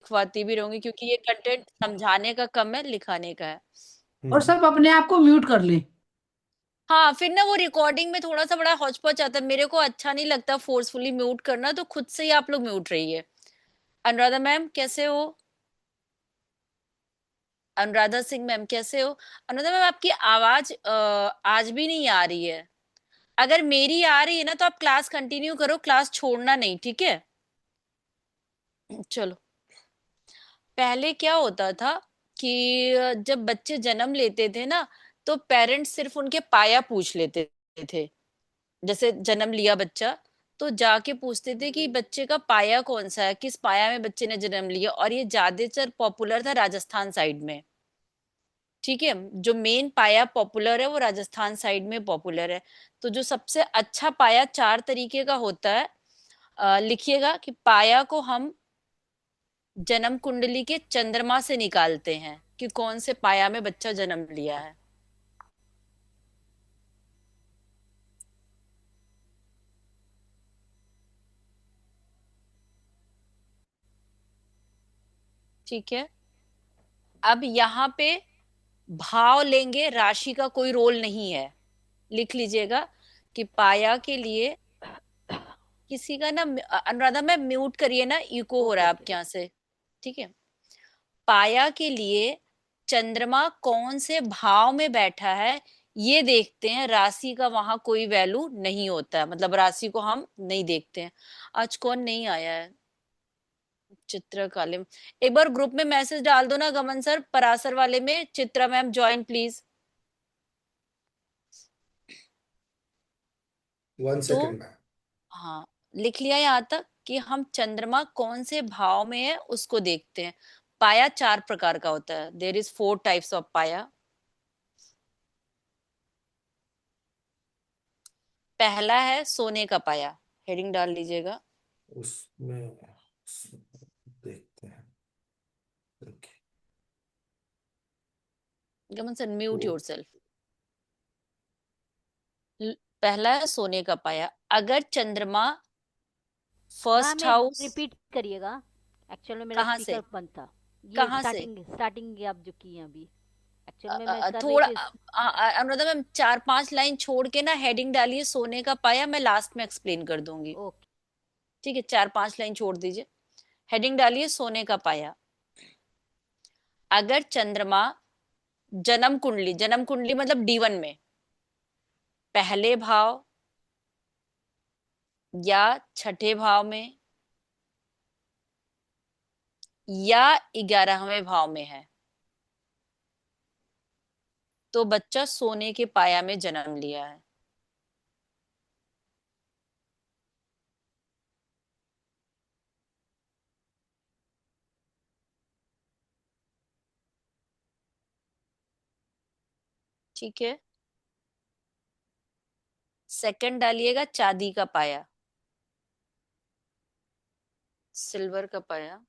लिखवाती भी रहूंगी, क्योंकि ये कंटेंट समझाने का कम है, लिखाने का है। और सब अपने आप को म्यूट कर ले। हाँ, फिर ना वो रिकॉर्डिंग में थोड़ा सा बड़ा हौच पौच आता है, मेरे को अच्छा नहीं लगता फोर्सफुली म्यूट करना, तो खुद से ही आप लोग म्यूट रहिए। अनुराधा मैम कैसे हो? अनुराधा सिंह मैम कैसे हो? अनुराधा मैम आपकी आवाज आज भी नहीं आ रही है। अगर मेरी आ रही है ना तो आप क्लास कंटिन्यू करो, क्लास छोड़ना नहीं, ठीक है? चलो। पहले क्या होता था कि जब बच्चे जन्म लेते थे ना, तो पेरेंट्स सिर्फ उनके पाया पूछ लेते थे। जैसे जन्म लिया बच्चा, तो जाके पूछते थे कि बच्चे का पाया कौन सा है, किस पाया में बच्चे ने जन्म लिया, और ये ज्यादातर पॉपुलर था राजस्थान साइड में। ठीक है, जो मेन पाया पॉपुलर है वो राजस्थान साइड में पॉपुलर है। तो जो सबसे अच्छा पाया 4 तरीके का होता है। लिखिएगा कि पाया को हम जन्म कुंडली के चंद्रमा से निकालते हैं कि कौन से पाया में बच्चा जन्म लिया है। ठीक है, अब यहाँ पे भाव लेंगे, राशि का कोई रोल नहीं है। लिख लीजिएगा कि पाया के लिए किसी का ना, अनुराधा में म्यूट करिए ना, इको हो रहा ओके है ओके। आपके यहाँ से। ठीक है, पाया के लिए चंद्रमा कौन से भाव में बैठा है ये देखते हैं, राशि का वहां कोई वैल्यू नहीं होता है, मतलब राशि को हम नहीं देखते हैं। आज कौन नहीं आया है? चित्रकाले, एक बार ग्रुप में मैसेज डाल दो ना, गमन सर परासर वाले में, Chitra ma'am join please. 1 second तो मैम। हाँ, लिख लिया यहाँ तक कि हम चंद्रमा कौन से भाव में है उसको देखते हैं। पाया 4 प्रकार का होता है, देर इज 4 टाइप्स ऑफ पाया। पहला है सोने का पाया, हेडिंग डाल लीजिएगा। उसमें देखते हैं। ओके। गमन सर तो म्यूट योर सेल्फ। पहला है सोने का पाया। अगर चंद्रमा मैम फर्स्ट एक हाउस, रिपीट करिएगा। एक्चुअल में मेरा कहाँ से? स्पीकर बंद था। ये कहाँ से? स्टार्टिंग स्टार्टिंग आप जो की हैं अभी, एक्चुअल में मैं कर रही थोड़ा थी अनुराधा मैम 4-5 लाइन छोड़ के ना हेडिंग डालिए सोने का पाया, मैं लास्ट में एक्सप्लेन कर दूंगी। ओके। ठीक है, 4-5 लाइन छोड़ दीजिए, हेडिंग डालिए सोने का पाया। अगर चंद्रमा जन्म कुंडली मतलब D1 में पहले भाव या छठे भाव में या 11वें भाव में है, तो बच्चा सोने के पाया में जन्म लिया है। ठीक है, सेकंड डालिएगा चांदी का पाया, सिल्वर का पाया।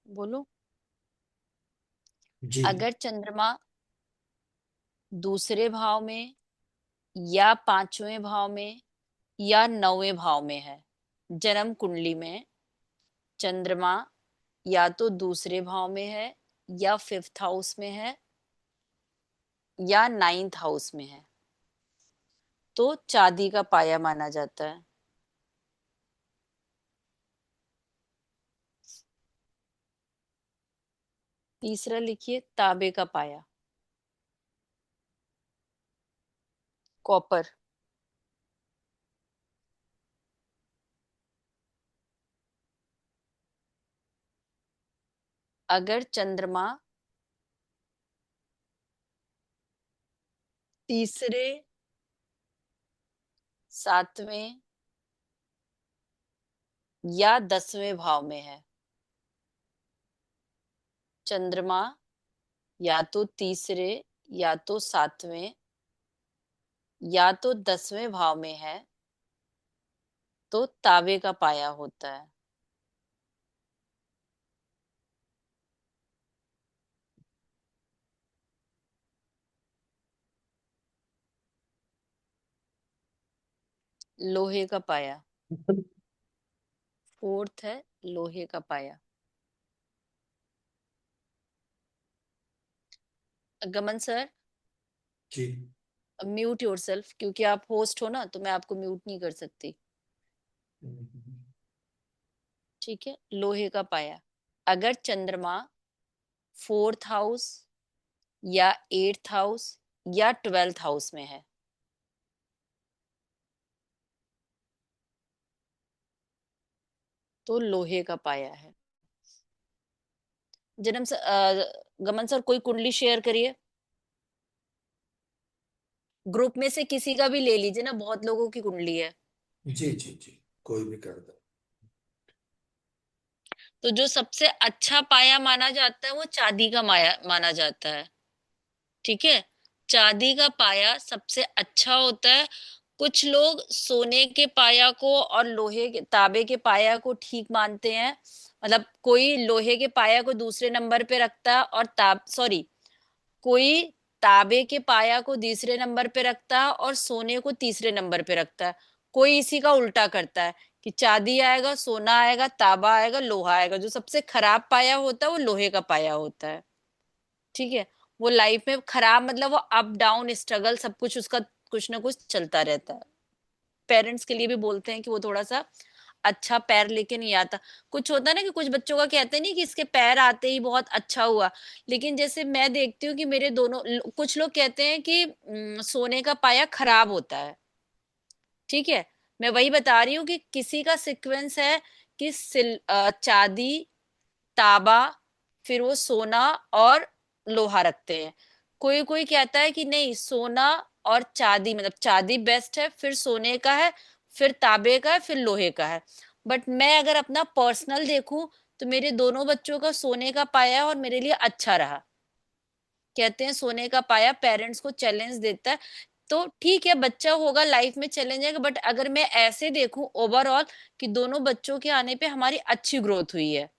बोलो। जी। अगर चंद्रमा दूसरे भाव में या 5वें भाव में या 9वें भाव में है, जन्म कुंडली में चंद्रमा या तो दूसरे भाव में है या 5th हाउस में है या 9th हाउस में है, तो चांदी का पाया माना जाता है। तीसरा लिखिए तांबे का पाया, कॉपर। अगर चंद्रमा तीसरे, 7वें या 10वें भाव में है, चंद्रमा या तो तीसरे या तो 7वें या तो 10वें भाव में है, तो तांबे का पाया होता है। लोहे का पाया। फोर्थ है लोहे का पाया। गमन सर, जी। म्यूट योरसेल्फ, क्योंकि आप होस्ट हो ना, तो मैं आपको म्यूट नहीं कर सकती। ठीक है, लोहे का पाया। अगर चंद्रमा फोर्थ हाउस या एट्थ हाउस या ट्वेल्थ हाउस में है, तो लोहे का पाया है। जन्म से गमन सर कोई कुंडली शेयर करिए। ग्रुप में से किसी का भी ले लीजिए ना, बहुत लोगों की कुंडली है। जी जी जी, कोई भी कर दो। तो जो सबसे अच्छा पाया माना जाता है वो चांदी का माया माना जाता है। ठीक है, चांदी का पाया सबसे अच्छा होता है। कुछ लोग सोने के पाया को और लोहे के तांबे के पाया को ठीक मानते हैं। मतलब कोई लोहे के पाया को दूसरे नंबर पे रखता है और ताब सॉरी, कोई तांबे के पाया को तीसरे नंबर पे रखता है और सोने को तीसरे नंबर पे रखता है। कोई इसी का उल्टा करता है कि चांदी आएगा, सोना आएगा, तांबा आएगा, लोहा आएगा। जो सबसे खराब पाया होता है वो लोहे का पाया होता है। ठीक है, वो लाइफ में खराब मतलब वो अप डाउन स्ट्रगल सब कुछ उसका कुछ ना कुछ चलता रहता है। पेरेंट्स के लिए भी बोलते हैं कि वो थोड़ा सा अच्छा पैर लेके नहीं आता। कुछ होता है ना कि कुछ बच्चों का कहते नहीं कि इसके पैर आते ही बहुत अच्छा हुआ। लेकिन जैसे मैं देखती हूँ कि मेरे दोनों कुछ लोग कहते हैं कि सोने का पाया खराब होता है। ठीक है, मैं वही बता रही हूँ कि किसी का सीक्वेंस है कि चांदी, तांबा, फिर वो सोना और लोहा रखते हैं। कोई कोई कहता है कि नहीं, सोना और चांदी मतलब चांदी बेस्ट है, फिर सोने का है, फिर तांबे का है, फिर लोहे का है। बट मैं अगर अपना पर्सनल देखूं तो मेरे दोनों बच्चों का सोने का पाया है और मेरे लिए अच्छा रहा। कहते हैं सोने का पाया पेरेंट्स को चैलेंज देता है। तो ठीक है, बच्चा होगा लाइफ में चैलेंज है, बट अगर मैं ऐसे देखूं ओवरऑल कि दोनों बच्चों के आने पे हमारी अच्छी ग्रोथ हुई है।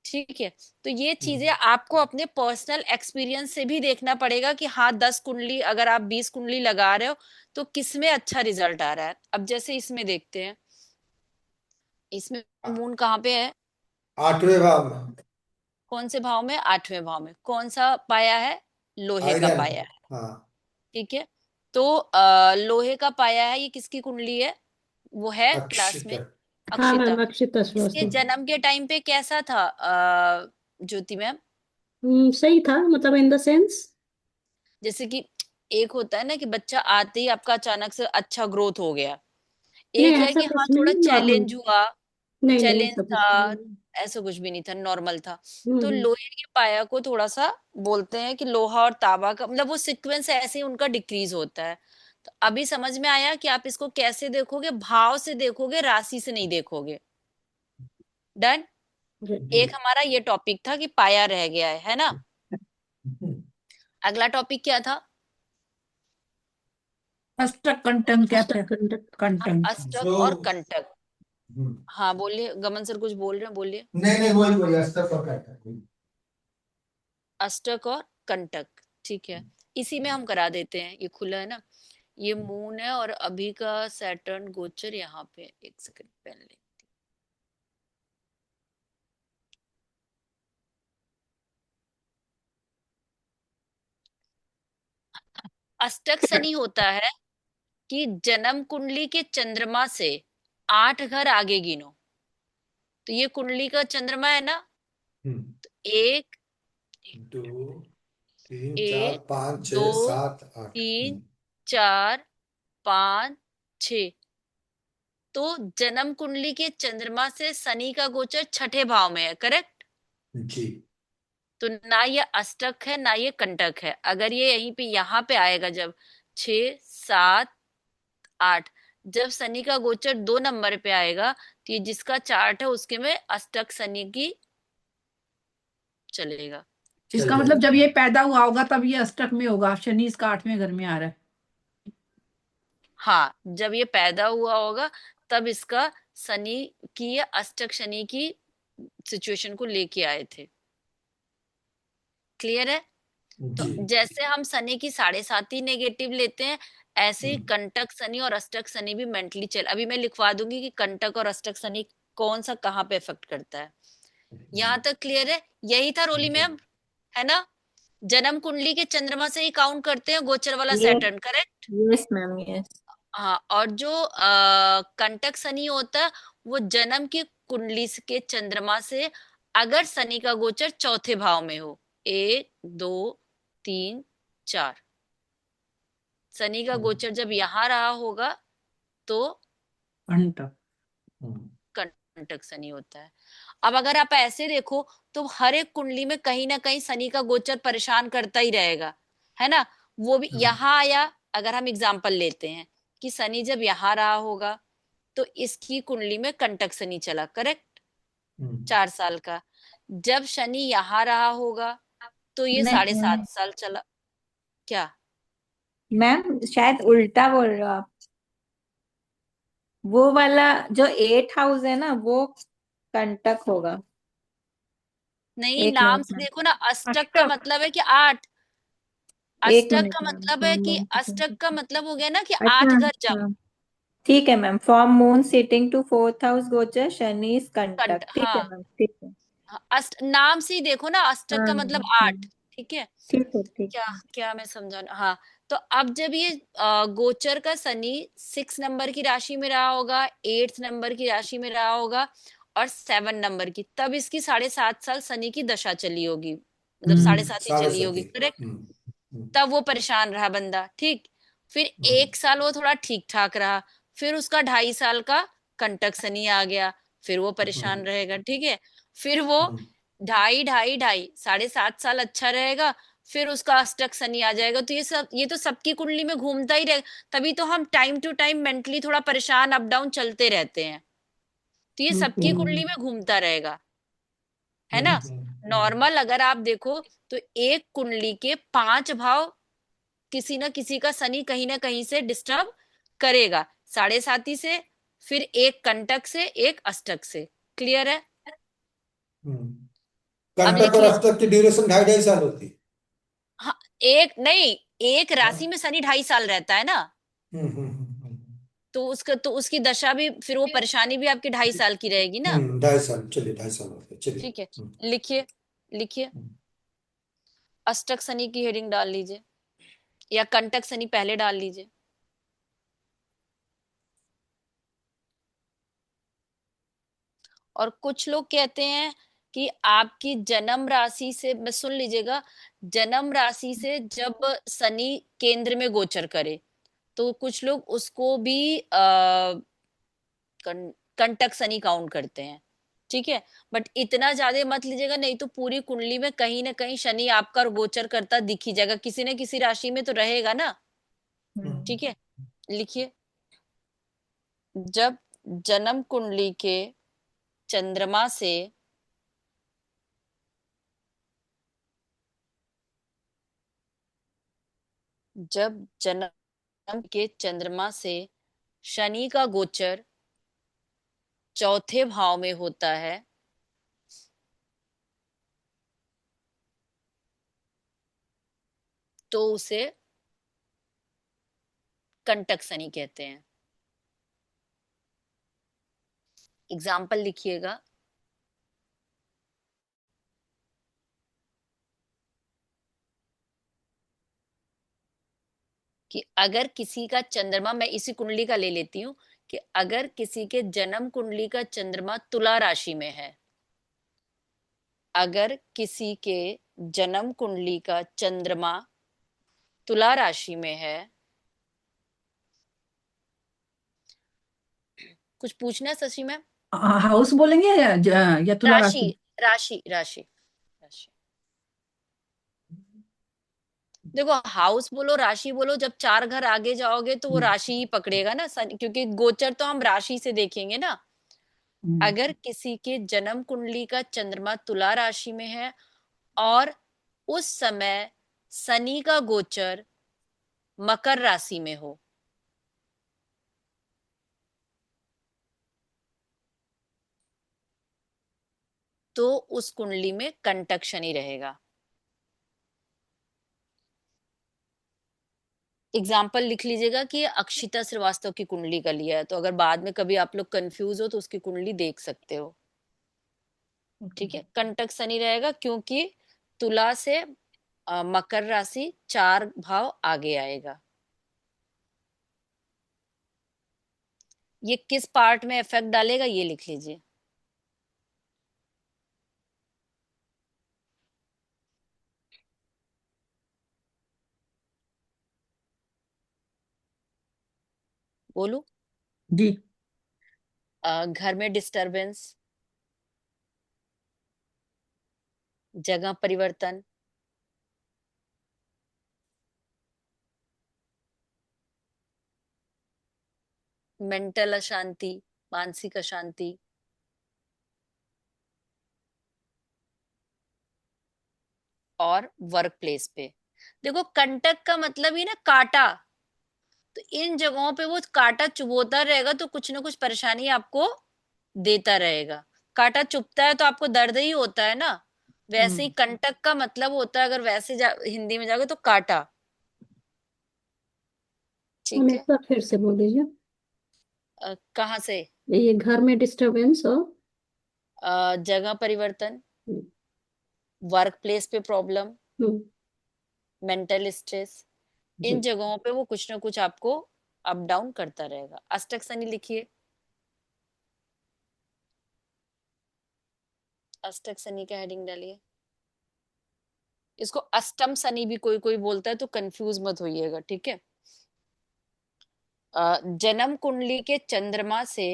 ठीक है, तो ये चीजें आपको अपने पर्सनल एक्सपीरियंस से भी देखना पड़ेगा कि हाँ 10 कुंडली अगर आप 20 कुंडली लगा रहे हो तो किसमें अच्छा रिजल्ट आ रहा है। अब जैसे इसमें देखते हैं, इसमें मून कहाँ पे है? आठवें भाव में। कौन से भाव में? आठवें भाव में। कौन सा पाया है? लोहे का आयरन। पाया है। हाँ। ठीक है, तो लोहे का पाया है, ये किसकी कुंडली है? वो है क्लास अक्षित। में हाँ अक्षिता। मैम, अक्षिता इसके श्रीवास्तव। जन्म के टाइम पे कैसा था ज्योति मैम? सही था, मतलब इन द सेंस। जैसे कि एक होता है ना कि बच्चा आते ही आपका अचानक से अच्छा ग्रोथ हो गया। नहीं एक है ऐसा कि हाँ कुछ नहीं, थोड़ा नॉर्मल। चैलेंज हुआ। नहीं नहीं, चैलेंज ऐसा था, कुछ नहीं। ऐसा कुछ भी नहीं था, नॉर्मल था। तो हम्म। लोहे के पाया को थोड़ा सा बोलते हैं कि लोहा और तांबा का मतलब वो सीक्वेंस ऐसे ही उनका डिक्रीज होता है। तो अभी समझ में आया कि आप इसको कैसे देखोगे, भाव से देखोगे, राशि से नहीं देखोगे। डन। जी। एक हमारा ये टॉपिक था कि पाया रह गया है ना? अगला टॉपिक क्या था? अष्टक कंटक क्या था? कंडक्ट। हाँ, कंटक जो। अष्टक और कंटक। हम्म, हाँ बोलिए, गमन सर कुछ बोल रहे हैं, बोलिए। नहीं नहीं, वही वही अष्टक और कंटक। अष्टक और कंटक, ठीक है। इसी में हम करा देते हैं, ये खुला है ना। ये मून है और अभी का सैटर्न गोचर यहाँ पे, एक सेकंड पहले। अष्टक शनि होता है कि जन्म कुंडली के चंद्रमा से 8 घर आगे गिनो। तो ये कुंडली का चंद्रमा है ना, हम्म। तो एक, दो, तीन, चार, एक, पाँच, दो, छः, सात, आठ। तीन, 4, 5, 6। तो जन्म कुंडली के चंद्रमा से शनि का गोचर छठे भाव में है, करेक्ट? जी। तो ना ये अष्टक है ना ये कंटक है। अगर ये यहीं पे यहाँ पे आएगा जब 6, 7, 8, जब शनि का गोचर 2 नंबर पे आएगा तो ये जिसका चार्ट है उसके में अष्टक शनि की चलेगा। इसका मतलब जब ये पैदा हुआ होगा तब ये अष्टक में होगा, शनि इसका 8वें घर में आ रहा है। हाँ, जब ये पैदा हुआ होगा तब इसका शनि की या अष्टक शनि की सिचुएशन को लेके आए थे। क्लियर है? तो जी। जैसे हम शनि की 7.5 नेगेटिव लेते हैं, ऐसे ही कंटक शनि और अष्टक शनि भी मेंटली चल, अभी मैं लिखवा दूंगी कि कंटक और अष्टक शनि कौन सा कहाँ पे इफेक्ट करता है। यहाँ तक क्लियर है? यही था रोली मैम, है ना? जन्म कुंडली के चंद्रमा से ही काउंट करते हैं गोचर वाला yes Saturn, correct? Yes ma'am yes. हाँ, और जो कंटक शनि होता है वो जन्म की कुंडली के चंद्रमा से, अगर शनि का गोचर चौथे भाव में हो, एक दो तीन चार, शनि का गोचर जब यहाँ रहा होगा तो कंटक। कंटक शनि होता है। अब अगर आप ऐसे देखो तो हर एक कुंडली में कहीं ना कहीं शनि का गोचर परेशान करता ही रहेगा, है ना? वो भी यहाँ आया, अगर हम एग्जाम्पल लेते हैं कि शनि जब यहाँ रहा होगा तो इसकी कुंडली में कंटक शनि चला, करेक्ट? 4 साल का। जब शनि यहाँ रहा होगा तो ये साढ़े नहीं सात साल चला। क्या? मैम, शायद उल्टा बोल रहे हो आप। वो वाला जो 8 हाउस है ना, वो कंटक होगा। नहीं, एक नाम मिनट से मैम। देखो ना, अष्टक का अष्टक। मतलब है कि 8। एक अष्टक मिनट का मैम, मतलब है फ्रॉम कि मून अष्टक का मतलब हो गया ना कि अच्छा 8 घर जम। हाँ, ठीक है ma'am. From moon sitting to 4th house गोचर शनि इज कंटक। ठीक है हाँ, मैम, ठीक है। हाँ, नाम से ही देखो ना, अष्टक हाँ का मतलब हाँ 8। हाँ, ठीक है? ठीक है ठीक क्या है। क्या मैं समझा हाँ। तो अब जब ये गोचर का शनि 6 नंबर की राशि में रहा होगा, 8 नंबर की राशि में रहा होगा और 7 नंबर की, तब इसकी 7.5 साल शनि की दशा चली होगी, मतलब 7.5 ही साढ़े चली होगी, सती। करेक्ट? तब वो परेशान रहा बंदा, ठीक। फिर 1 साल वो थोड़ा ठीक ठाक रहा, फिर उसका 2.5 साल का कंटक शनि आ गया, फिर वो परेशान रहेगा, ठीक है? फिर वो ढाई ढाई ढाई 7.5 साल अच्छा रहेगा, फिर उसका अष्टक शनि आ जाएगा। तो ये तो सबकी कुंडली में घूमता ही रहेगा। तभी तो हम टाइम टू टाइम मेंटली थोड़ा परेशान, अप डाउन चलते रहते हैं। तो ये सबकी कुंडली में घूमता रहेगा, है ना? नॉर्मल अगर आप देखो तो एक कुंडली के 5 भाव किसी ना किसी का शनि कहीं ना कहीं से डिस्टर्ब करेगा, 7.5 से, फिर एक कंटक से, एक अष्टक से। क्लियर है? अब कंटक और लिखिए। अष्टक की ड्यूरेशन 2.5-2.5 साल होती है। हाँ, एक नहीं, एक राशि हाँ? में शनि 2.5 साल रहता है ना, तो उसकी दशा भी, फिर वो परेशानी भी आपकी 2.5 साल की रहेगी ना। 2.5 साल, चलिए 2.5 साल होते हैं, चलिए। ठीक है, लिखिए, लिखिए। अष्टक शनि की हेडिंग डाल लीजिए, या कंटक शनि पहले डाल लीजिए। और कुछ लोग कहते हैं कि आपकी जन्म राशि से, मैं सुन लीजिएगा, जन्म राशि से जब शनि केंद्र में गोचर करे तो कुछ लोग उसको भी कंटक शनि काउंट करते हैं, ठीक है? बट इतना ज्यादा मत लीजिएगा, नहीं तो पूरी कुंडली में कहीं ना कहीं शनि आपका गोचर करता दिख ही जाएगा, किसी न किसी राशि में तो रहेगा ना। ठीक है, लिखिए। जब जन्म कुंडली के चंद्रमा से जब जन्म के चंद्रमा से शनि का गोचर चौथे भाव में होता है तो उसे कंटक शनि कहते हैं। एग्जाम्पल लिखिएगा कि अगर किसी का चंद्रमा, मैं इसी कुंडली का ले लेती हूँ, कि अगर किसी के जन्म कुंडली का चंद्रमा तुला राशि में है, अगर किसी के जन्म कुंडली का चंद्रमा तुला राशि में है, कुछ पूछना है शशि मैम? हाउस बोलेंगे या तुला राशि, राशि? राशि, राशि, राशि। देखो, हाउस बोलो राशि बोलो, जब 4 घर आगे जाओगे तो वो राशि ही पकड़ेगा ना, क्योंकि गोचर तो हम राशि से देखेंगे ना। हम्म, अगर किसी के जन्म कुंडली का चंद्रमा तुला राशि में है और उस समय शनि का गोचर मकर राशि में हो, तो उस कुंडली में कंटक शनि रहेगा। एग्जाम्पल लिख लीजिएगा कि ये अक्षिता श्रीवास्तव की कुंडली का लिया है, तो अगर बाद में कभी आप लोग कंफ्यूज हो तो उसकी कुंडली देख सकते हो। ठीक है, कंटक शनि रहेगा क्योंकि तुला से मकर राशि 4 भाव आगे आएगा। ये किस पार्ट में इफेक्ट डालेगा ये लिख लीजिए। बोलू? जी। घर में डिस्टरबेंस, जगह परिवर्तन, मेंटल अशांति, मानसिक अशांति, और वर्क प्लेस पे। देखो कंटक का मतलब ही ना कांटा, तो इन जगहों पे वो कांटा चुभोता रहेगा तो कुछ ना कुछ परेशानी आपको देता रहेगा। कांटा चुभता है तो आपको दर्द ही होता है ना, वैसे ही कंटक का मतलब होता है, अगर वैसे हिंदी में जाओगे तो कांटा। हम ठीक एक है। बार फिर से बोल दीजिए। कहाँ से? ये घर में डिस्टरबेंस और जगह परिवर्तन, हम्म, वर्क प्लेस पे प्रॉब्लम, हम्म, मेंटल स्ट्रेस, इन जी। जगहों पे वो कुछ ना कुछ आपको अप डाउन करता रहेगा। अष्टक शनि लिखिए। अष्टक शनि का हेडिंग डालिए। इसको अष्टम शनि भी कोई कोई बोलता है, तो कंफ्यूज मत होइएगा। ठीक है। जन्म कुंडली के चंद्रमा से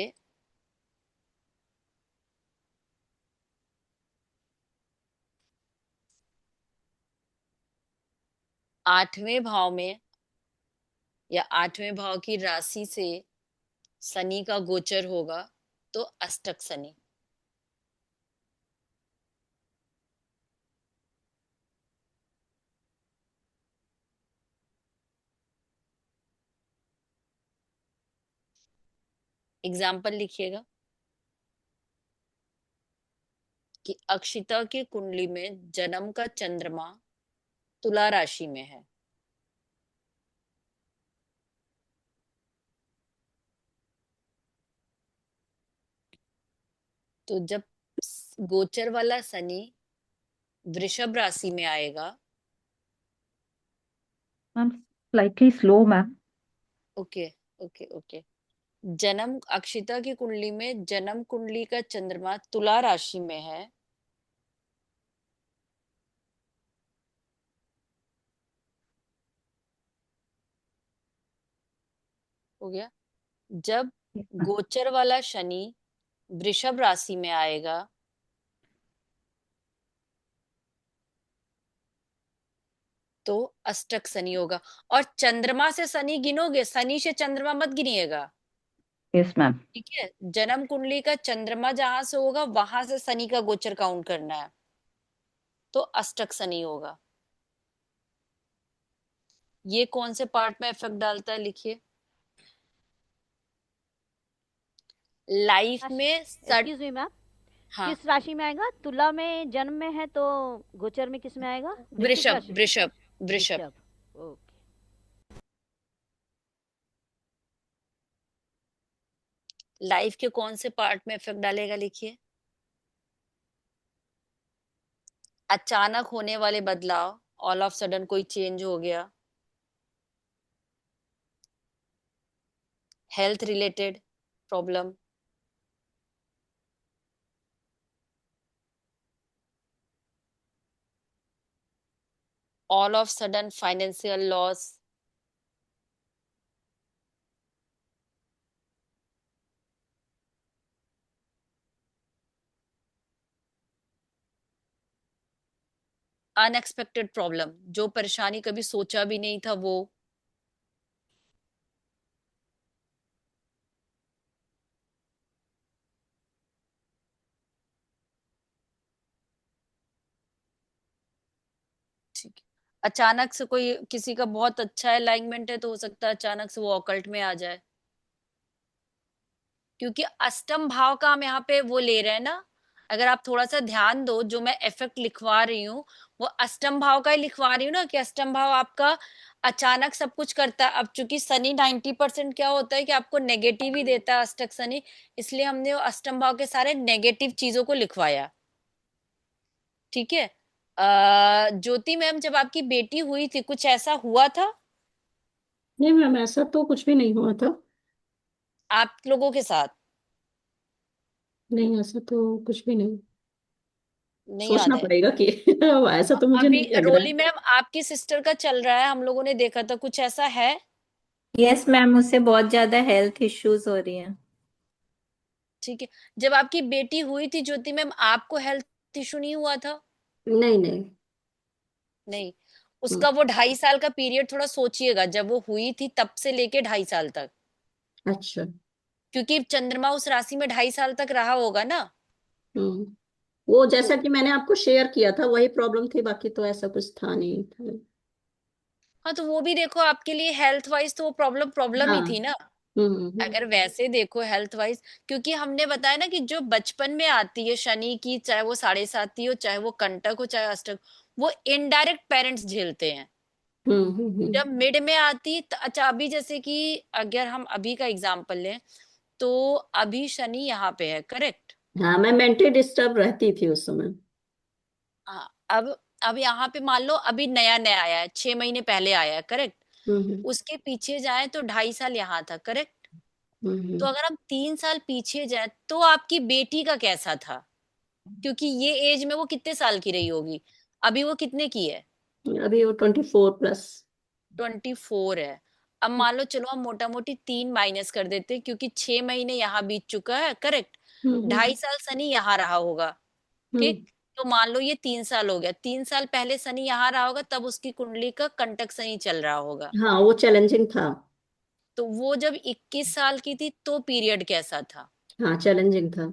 8वें भाव में या 8वें भाव की राशि से शनि का गोचर होगा तो अष्टक शनि। एग्जाम्पल लिखिएगा कि अक्षिता की कुंडली में जन्म का चंद्रमा तुला राशि में है, तो जब गोचर वाला शनि वृषभ राशि में आएगा। Ma'am slightly slow ma'am. Okay okay okay. जन्म अक्षिता की कुंडली में जन्म कुंडली का चंद्रमा तुला राशि में है, हो गया। जब गोचर वाला शनि वृषभ राशि में आएगा तो अष्टक शनि होगा। और चंद्रमा से शनि गिनोगे, शनि से चंद्रमा मत गिनिएगा। Yes ma'am. ठीक है, जन्म कुंडली का चंद्रमा जहां से होगा वहां से शनि का गोचर काउंट करना है, तो अष्टक शनि होगा। ये कौन से पार्ट में इफेक्ट डालता है लिखिए। लाइफ में एक्सक्यूज मी मैम, हाँ, किस राशि में आएगा? तुला में जन्म में है तो गोचर में किस में आएगा? वृश्चिक वृषभ राशि। वृषभ वृषभ। वृषभ। ओके। लाइफ के कौन से पार्ट में इफेक्ट डालेगा लिखिए। अचानक होने वाले बदलाव, ऑल ऑफ सडन कोई चेंज हो गया, health related problem, all of sudden financial loss, unexpected problem, जो परेशानी कभी सोचा भी नहीं था वो। ठीक है। अचानक से कोई किसी का बहुत अच्छा अलाइनमेंट है तो हो सकता है अचानक से वो ऑकल्ट में आ जाए, क्योंकि अष्टम भाव का हम यहाँ पे वो ले रहे हैं ना। अगर आप थोड़ा सा ध्यान दो, जो मैं इफेक्ट लिखवा रही हूँ वो अष्टम भाव का ही लिखवा रही हूँ ना, कि अष्टम भाव आपका अचानक सब कुछ करता है। अब चूंकि शनि 90% क्या होता है कि आपको नेगेटिव ही देता है अष्टक शनि, इसलिए हमने वो अष्टम भाव के सारे नेगेटिव चीजों को लिखवाया। ठीक है। ज्योति मैम, जब आपकी बेटी हुई थी कुछ ऐसा हुआ था नहीं मैम, ऐसा तो कुछ भी नहीं हुआ था। आप लोगों के साथ? नहीं, ऐसा तो कुछ भी नहीं। नहीं याद सोचना है? पड़ेगा कि ऐसा तो मुझे अभी नहीं लग रहा रोली है। मैम आपकी सिस्टर का चल रहा है, हम लोगों ने देखा था, कुछ ऐसा है? यस मैम, उसे बहुत ज्यादा हेल्थ इश्यूज हो रही हैं। ठीक है। जब आपकी बेटी हुई थी ज्योति मैम, आपको हेल्थ इशू नहीं हुआ था? नहीं नहीं। नहीं। हम्म, उसका वो 2.5 साल का पीरियड थोड़ा सोचिएगा, जब वो हुई थी तब से लेके 2.5 साल तक, अच्छा। क्योंकि चंद्रमा उस राशि में 2.5 साल तक रहा होगा ना। हम्म। वो तो जैसा कि मैंने आपको शेयर किया था वही प्रॉब्लम थी, बाकी तो ऐसा कुछ था नहीं था। हाँ, तो वो भी देखो आपके लिए हेल्थ वाइज तो वो प्रॉब्लम प्रॉब्लम हाँ। ही थी ना। हम्म। अगर वैसे देखो हेल्थ वाइज, क्योंकि हमने बताया ना कि जो बचपन में आती है शनि की, चाहे वो 7.5 हो, चाहे वो कंटक हो, चाहे अष्टक, वो इनडायरेक्ट पेरेंट्स झेलते हैं। जब मिड में आती अच्छा, अभी जैसे कि अगर हम अभी का एग्जांपल लें, तो अभी शनि यहाँ पे है, करेक्ट? हाँ, मैं मेंटली डिस्टर्ब रहती थी उस समय। हाँ। अब यहाँ पे मान लो अभी नया नया आया है, 6 महीने पहले आया है, करेक्ट? हम्म। उसके पीछे जाए तो 2.5 साल यहाँ था, करेक्ट? तो हम्म। अगर हम 3 साल पीछे जाए तो आपकी बेटी का कैसा था? क्योंकि ये एज में वो कितने साल की रही होगी? अभी वो कितने की है? अभी वो 24+। 24 है। अब मान लो, चलो हम मोटा मोटी 3 माइनस कर देते हैं, क्योंकि 6 महीने यहाँ बीत चुका है, करेक्ट? हम्म। 2.5 साल सनी यहाँ रहा होगा। हम्म। ठीक। तो मान लो ये 3 साल हो गया, 3 साल पहले शनि यहाँ रहा होगा, तब उसकी कुंडली का कंटक शनि चल रहा होगा। हाँ, वो चैलेंजिंग था। तो वो जब 21 साल की थी तो पीरियड कैसा था? हाँ, चैलेंजिंग था।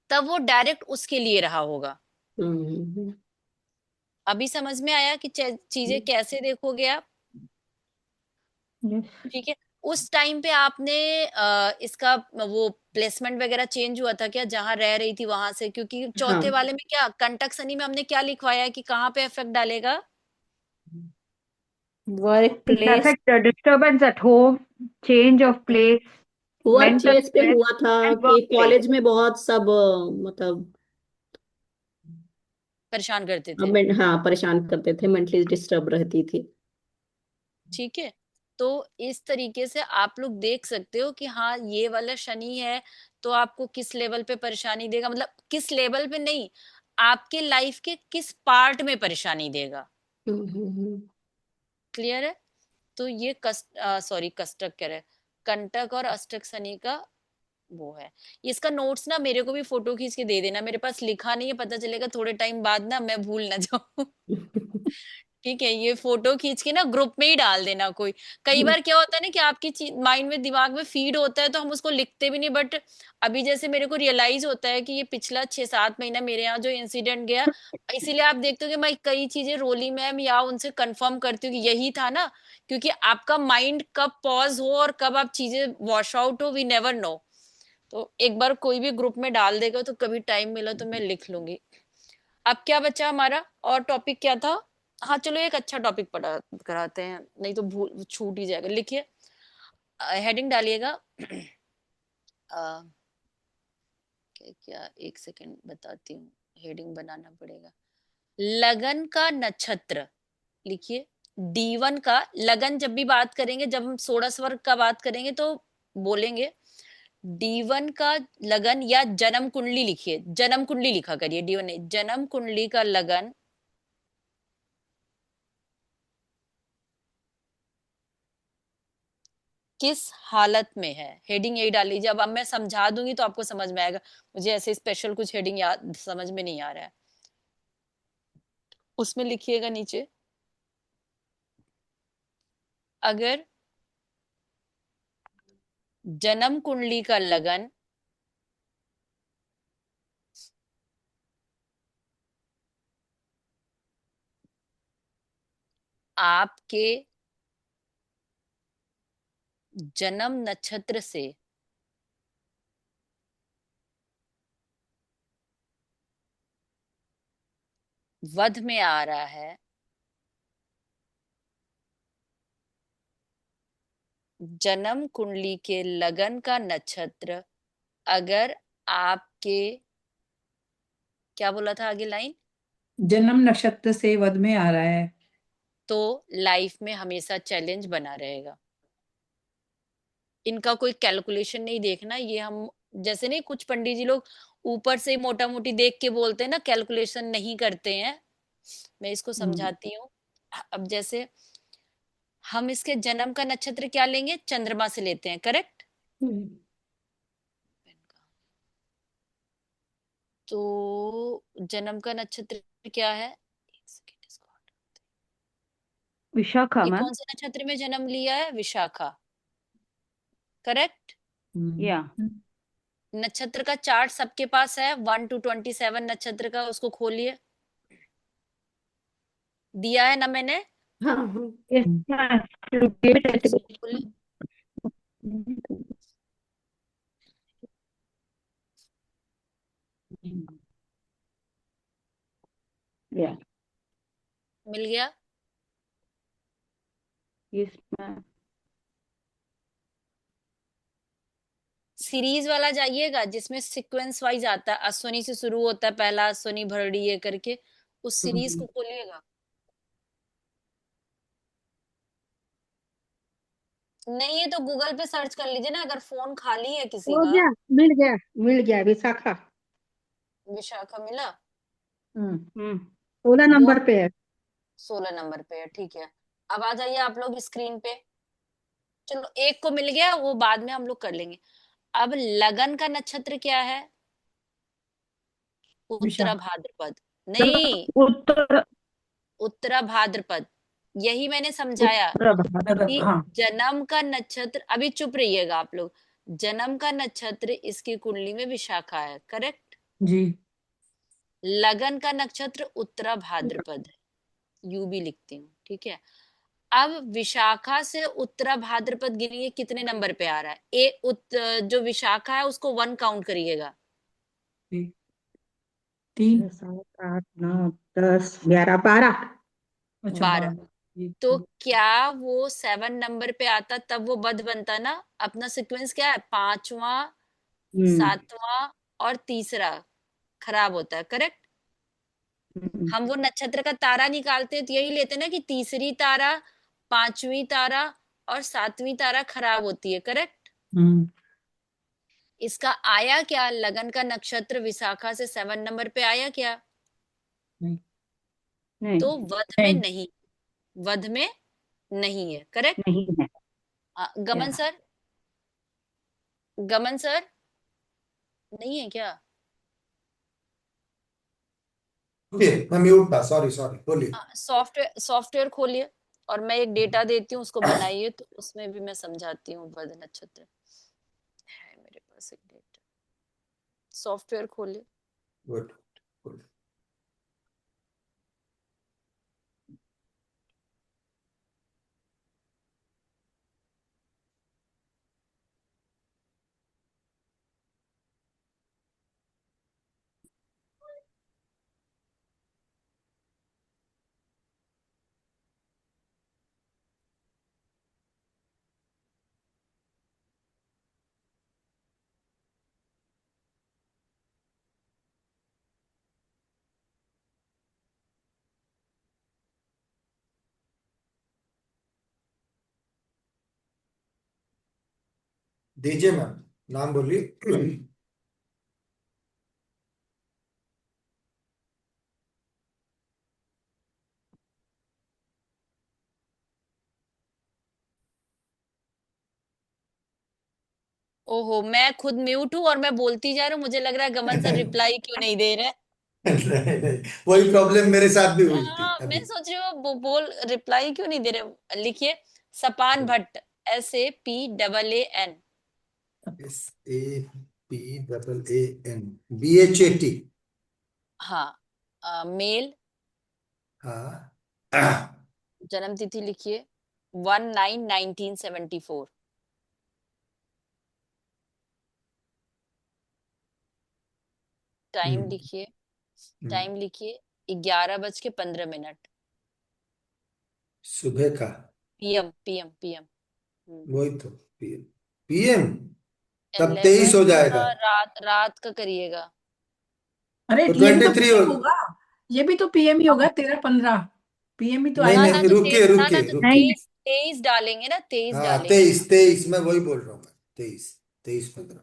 तब वो डायरेक्ट उसके लिए रहा होगा। हम्म। अभी समझ में आया कि चीजें कैसे देखोगे आप? यस। ठीक है। उस टाइम पे आपने इसका वो प्लेसमेंट वगैरह चेंज हुआ था क्या, जहां रह रही थी वहां से? क्योंकि हाँ, चौथे वाले में क्या कंटक शनि में हमने क्या लिखवाया है कि कहाँ पे इफेक्ट डालेगा? Work It place. affects the disturbance at home, change of place, work mental place पे stress, हुआ था and कि workplace. कॉलेज में बहुत सब मतलब परेशान करते थे। हाँ, परेशान करते थे, मेंटली डिस्टर्ब रहती थी। ठीक है। तो इस तरीके से आप लोग देख सकते हो कि हाँ, ये वाला शनि है तो आपको किस लेवल पे परेशानी देगा, मतलब किस लेवल पे नहीं, आपके लाइफ के किस पार्ट में परेशानी देगा। हम्म। क्लियर है? तो ये सॉरी, कष्टक कह रहे, कंटक और अष्टक शनि का वो है। इसका नोट्स ना मेरे को भी फोटो खींच के दे देना, मेरे पास लिखा नहीं है, पता चलेगा थोड़े टाइम बाद ना मैं भूल ना जाऊं। ठीक है, ये फोटो खींच के ना ग्रुप में ही डाल देना कोई। कई बार क्या होता है ना कि आपकी माइंड में, दिमाग में फीड होता है तो हम उसको लिखते भी नहीं, बट अभी जैसे मेरे को रियलाइज होता है कि ये पिछला 6-7 महीना मेरे यहाँ जो इंसिडेंट गया, इसीलिए आप देखते हो कि मैं कई चीजें रोली मैम या उनसे कंफर्म करती हूँ कि यही था ना, क्योंकि आपका माइंड कब पॉज हो और कब आप चीजें वॉश आउट हो, वी नेवर नो। तो एक बार कोई भी ग्रुप में डाल देगा तो कभी टाइम मिला तो मैं लिख लूंगी। अब क्या बचा हमारा, और टॉपिक क्या था? हाँ चलो, एक अच्छा टॉपिक पढ़ा कराते हैं, नहीं तो भूल छूट ही जाएगा। लिखिए, हेडिंग डालिएगा। अ, क्या क्या, एक सेकंड बताती हूँ, हेडिंग बनाना पड़ेगा। लगन का नक्षत्र लिखिए। D1 का लगन, जब भी बात करेंगे, जब हम षोडश वर्ग का बात करेंगे तो बोलेंगे D1 का लगन या जन्म कुंडली लिखिए, जन्म कुंडली लिखा करिए, D1 नहीं, जन्म कुंडली का लगन किस हालत में है, हेडिंग यही डाल लीजिए। अब मैं समझा दूंगी तो आपको समझ में आएगा, मुझे ऐसे स्पेशल कुछ हेडिंग याद समझ में नहीं आ रहा है। उसमें लिखिएगा नीचे, अगर जन्म कुंडली का लगन आपके जन्म नक्षत्र से वध में आ रहा है, जन्म कुंडली के लगन का नक्षत्र अगर आपके, क्या बोला था आगे लाइन, जन्म नक्षत्र से वध में आ रहा है तो लाइफ में हमेशा चैलेंज बना रहेगा। इनका कोई कैलकुलेशन नहीं देखना, ये हम जैसे नहीं कुछ पंडित जी लोग ऊपर से मोटा मोटी देख के बोलते हैं ना, कैलकुलेशन नहीं करते हैं। मैं इसको समझाती हूँ। अब जैसे हम इसके जन्म का नक्षत्र क्या लेंगे, चंद्रमा से लेते हैं, करेक्ट। तो जन्म का नक्षत्र क्या है, एक सेकंड इसको विशाखा ये मैम. कौन से नक्षत्र में जन्म लिया है, विशाखा, करेक्ट। Yeah. नक्षत्र का चार्ट सबके पास है, 1 to 27 नक्षत्र का, उसको खोलिए, दिया है ना मैंने, हाँ हाँ Yes, ma'am. Give it a little इसको bit. खोलिए। Yeah. मिल गया। Yes, ma'am. सीरीज वाला जाइएगा जिसमें सीक्वेंस वाइज आता है, अश्वनी से शुरू होता है, पहला अश्वनी भरड़ी ये करके, उस सीरीज को खोलिएगा। नहीं है तो गूगल पे सर्च कर लीजिए ना, अगर फोन खाली है किसी हो का। गया, मिल गया विशाखा. विशाखा मिला, Hmm. 16 वो नंबर पे है. 16 नंबर पे है, ठीक है। अब आ जाइए आप लोग स्क्रीन पे। चलो एक को मिल गया, वो बाद में हम लोग कर लेंगे। अब लगन का नक्षत्र क्या है, उत्तरा विशाखा। भाद्रपद, नहीं, उत्तर उत्तरा भाद्रपद, यही मैंने समझाया कि हाँ जन्म का नक्षत्र, अभी चुप रहिएगा आप लोग, जन्म का नक्षत्र इसकी कुंडली में विशाखा है, करेक्ट। जी। लगन का नक्षत्र उत्तरा भाद्रपद है, यू भी लिखती हूँ, ठीक है। अब विशाखा से उत्तरा भाद्रपद गिनिए कितने नंबर पे आ रहा है, जो विशाखा है उसको 1 काउंट करिएगा। 3। 7 8 9 10 11 12. अच्छा 12। 12। तो क्या वो 7 नंबर पे आता तब वो बध बनता ना। अपना सीक्वेंस क्या है, पांचवा, सातवां और तीसरा खराब होता है, करेक्ट। हम वो नक्षत्र का तारा निकालते हैं तो यही लेते हैं ना कि तीसरी तारा, पांचवी तारा और सातवीं तारा खराब होती है, करेक्ट। हम्म। इसका आया क्या, लगन का नक्षत्र विशाखा से 7 नंबर पे आया क्या, नहीं तो नहीं वध में नहीं नहीं, वध में नहीं है, करेक्ट। नहीं है. गमन Yeah. सर, गमन सर, नहीं है क्या। ओके मैं म्यूट था, सॉरी सॉरी, बोलिए। सॉफ्टवेयर खोलिए और मैं एक डेटा देती हूँ, उसको बनाइए, तो उसमें भी मैं समझाती हूँ वध नक्षत्र है मेरे पास एक डेटा। सॉफ्टवेयर खोलिए। Good good. दीजिए मैम, नाम बोलिए। ओहो, मैं खुद म्यूट हूँ और मैं बोलती जा रही हूँ, मुझे लग रहा है गमन सर रिप्लाई क्यों नहीं दे रहे। नहीं नहीं, वही प्रॉब्लम मेरे साथ भी हुई थी हाँ, मैं अभी। सोच रही हूँ बोल रिप्लाई क्यों नहीं दे रहे। लिखिए, सपान भट्ट, SAPAAN। SAPAAN, BHAT। हाँ, मेल, हाँ। जन्म तिथि लिखिए 1/9/1974, टाइम हम्म, लिखिए, हम्म, टाइम लिखिए 11:15। सुबह का। PM PM PM। वही तो पीएम। पीएम तब 23 हो 11 जाएगा, रात रात का करिएगा। अरे तो ये भी तो 23 हो। पीएम होगा, ये भी तो पीएम ही होगा, 13-15 पीएम ही तो नहीं ना आएगा। ना नहीं, तो रुकिए ना ना रुकिए तो रुकिए। नहीं 23 डालेंगे ना, 23 हाँ डालेंगे। 23 23 मैं वही बोल रहा हूँ मैं, 23 23 15।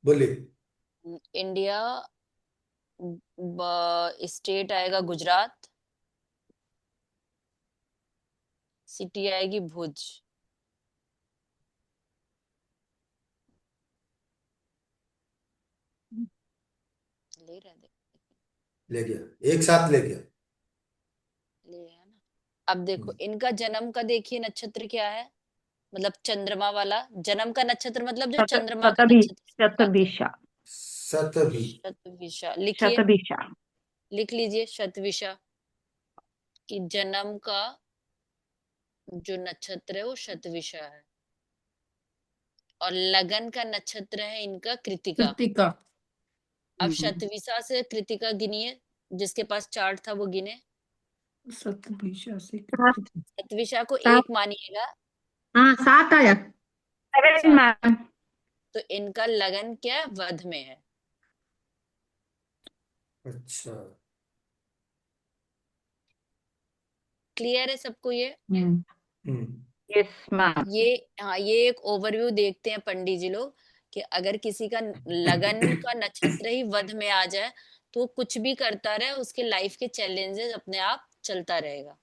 बोलिए। इंडिया स्टेट आएगा गुजरात, सिटी आएगी भुज। ले रहे थे, ले गया, एक साथ ले गया। ले है ना। अब देखो इनका जन्म का देखिए नक्षत्र क्या है, मतलब चंद्रमा वाला जन्म का नक्षत्र, मतलब जो चंद्रमा का शतभी नक्षत्र से दिखाते हैं। शतभिषा सतभी। शतविशा लिखिए, शतभिषा लिख लीजिए शतविशा कि जन्म का जो नक्षत्र है वो शतविशा है, और लगन का नक्षत्र है इनका कृतिका। कृतिका। अब शतविशा से कृतिका गिनिए, जिसके पास चार्ट था वो गिने। सतभिषा से सात कृतिका। शतविशा को सात। एक मानिएगा। हाँ 7 आया। 7 सात। मैम। तो इनका लगन क्या है, वध में है। अच्छा। क्लियर है सबको ये? हम्म। Yes ma'am. ये हाँ, ये एक ओवरव्यू देखते हैं पंडित जी लोग कि अगर किसी का लगन का नक्षत्र ही वध में आ जाए तो वो कुछ भी करता रहे, उसके लाइफ के चैलेंजेस अपने आप चलता रहेगा।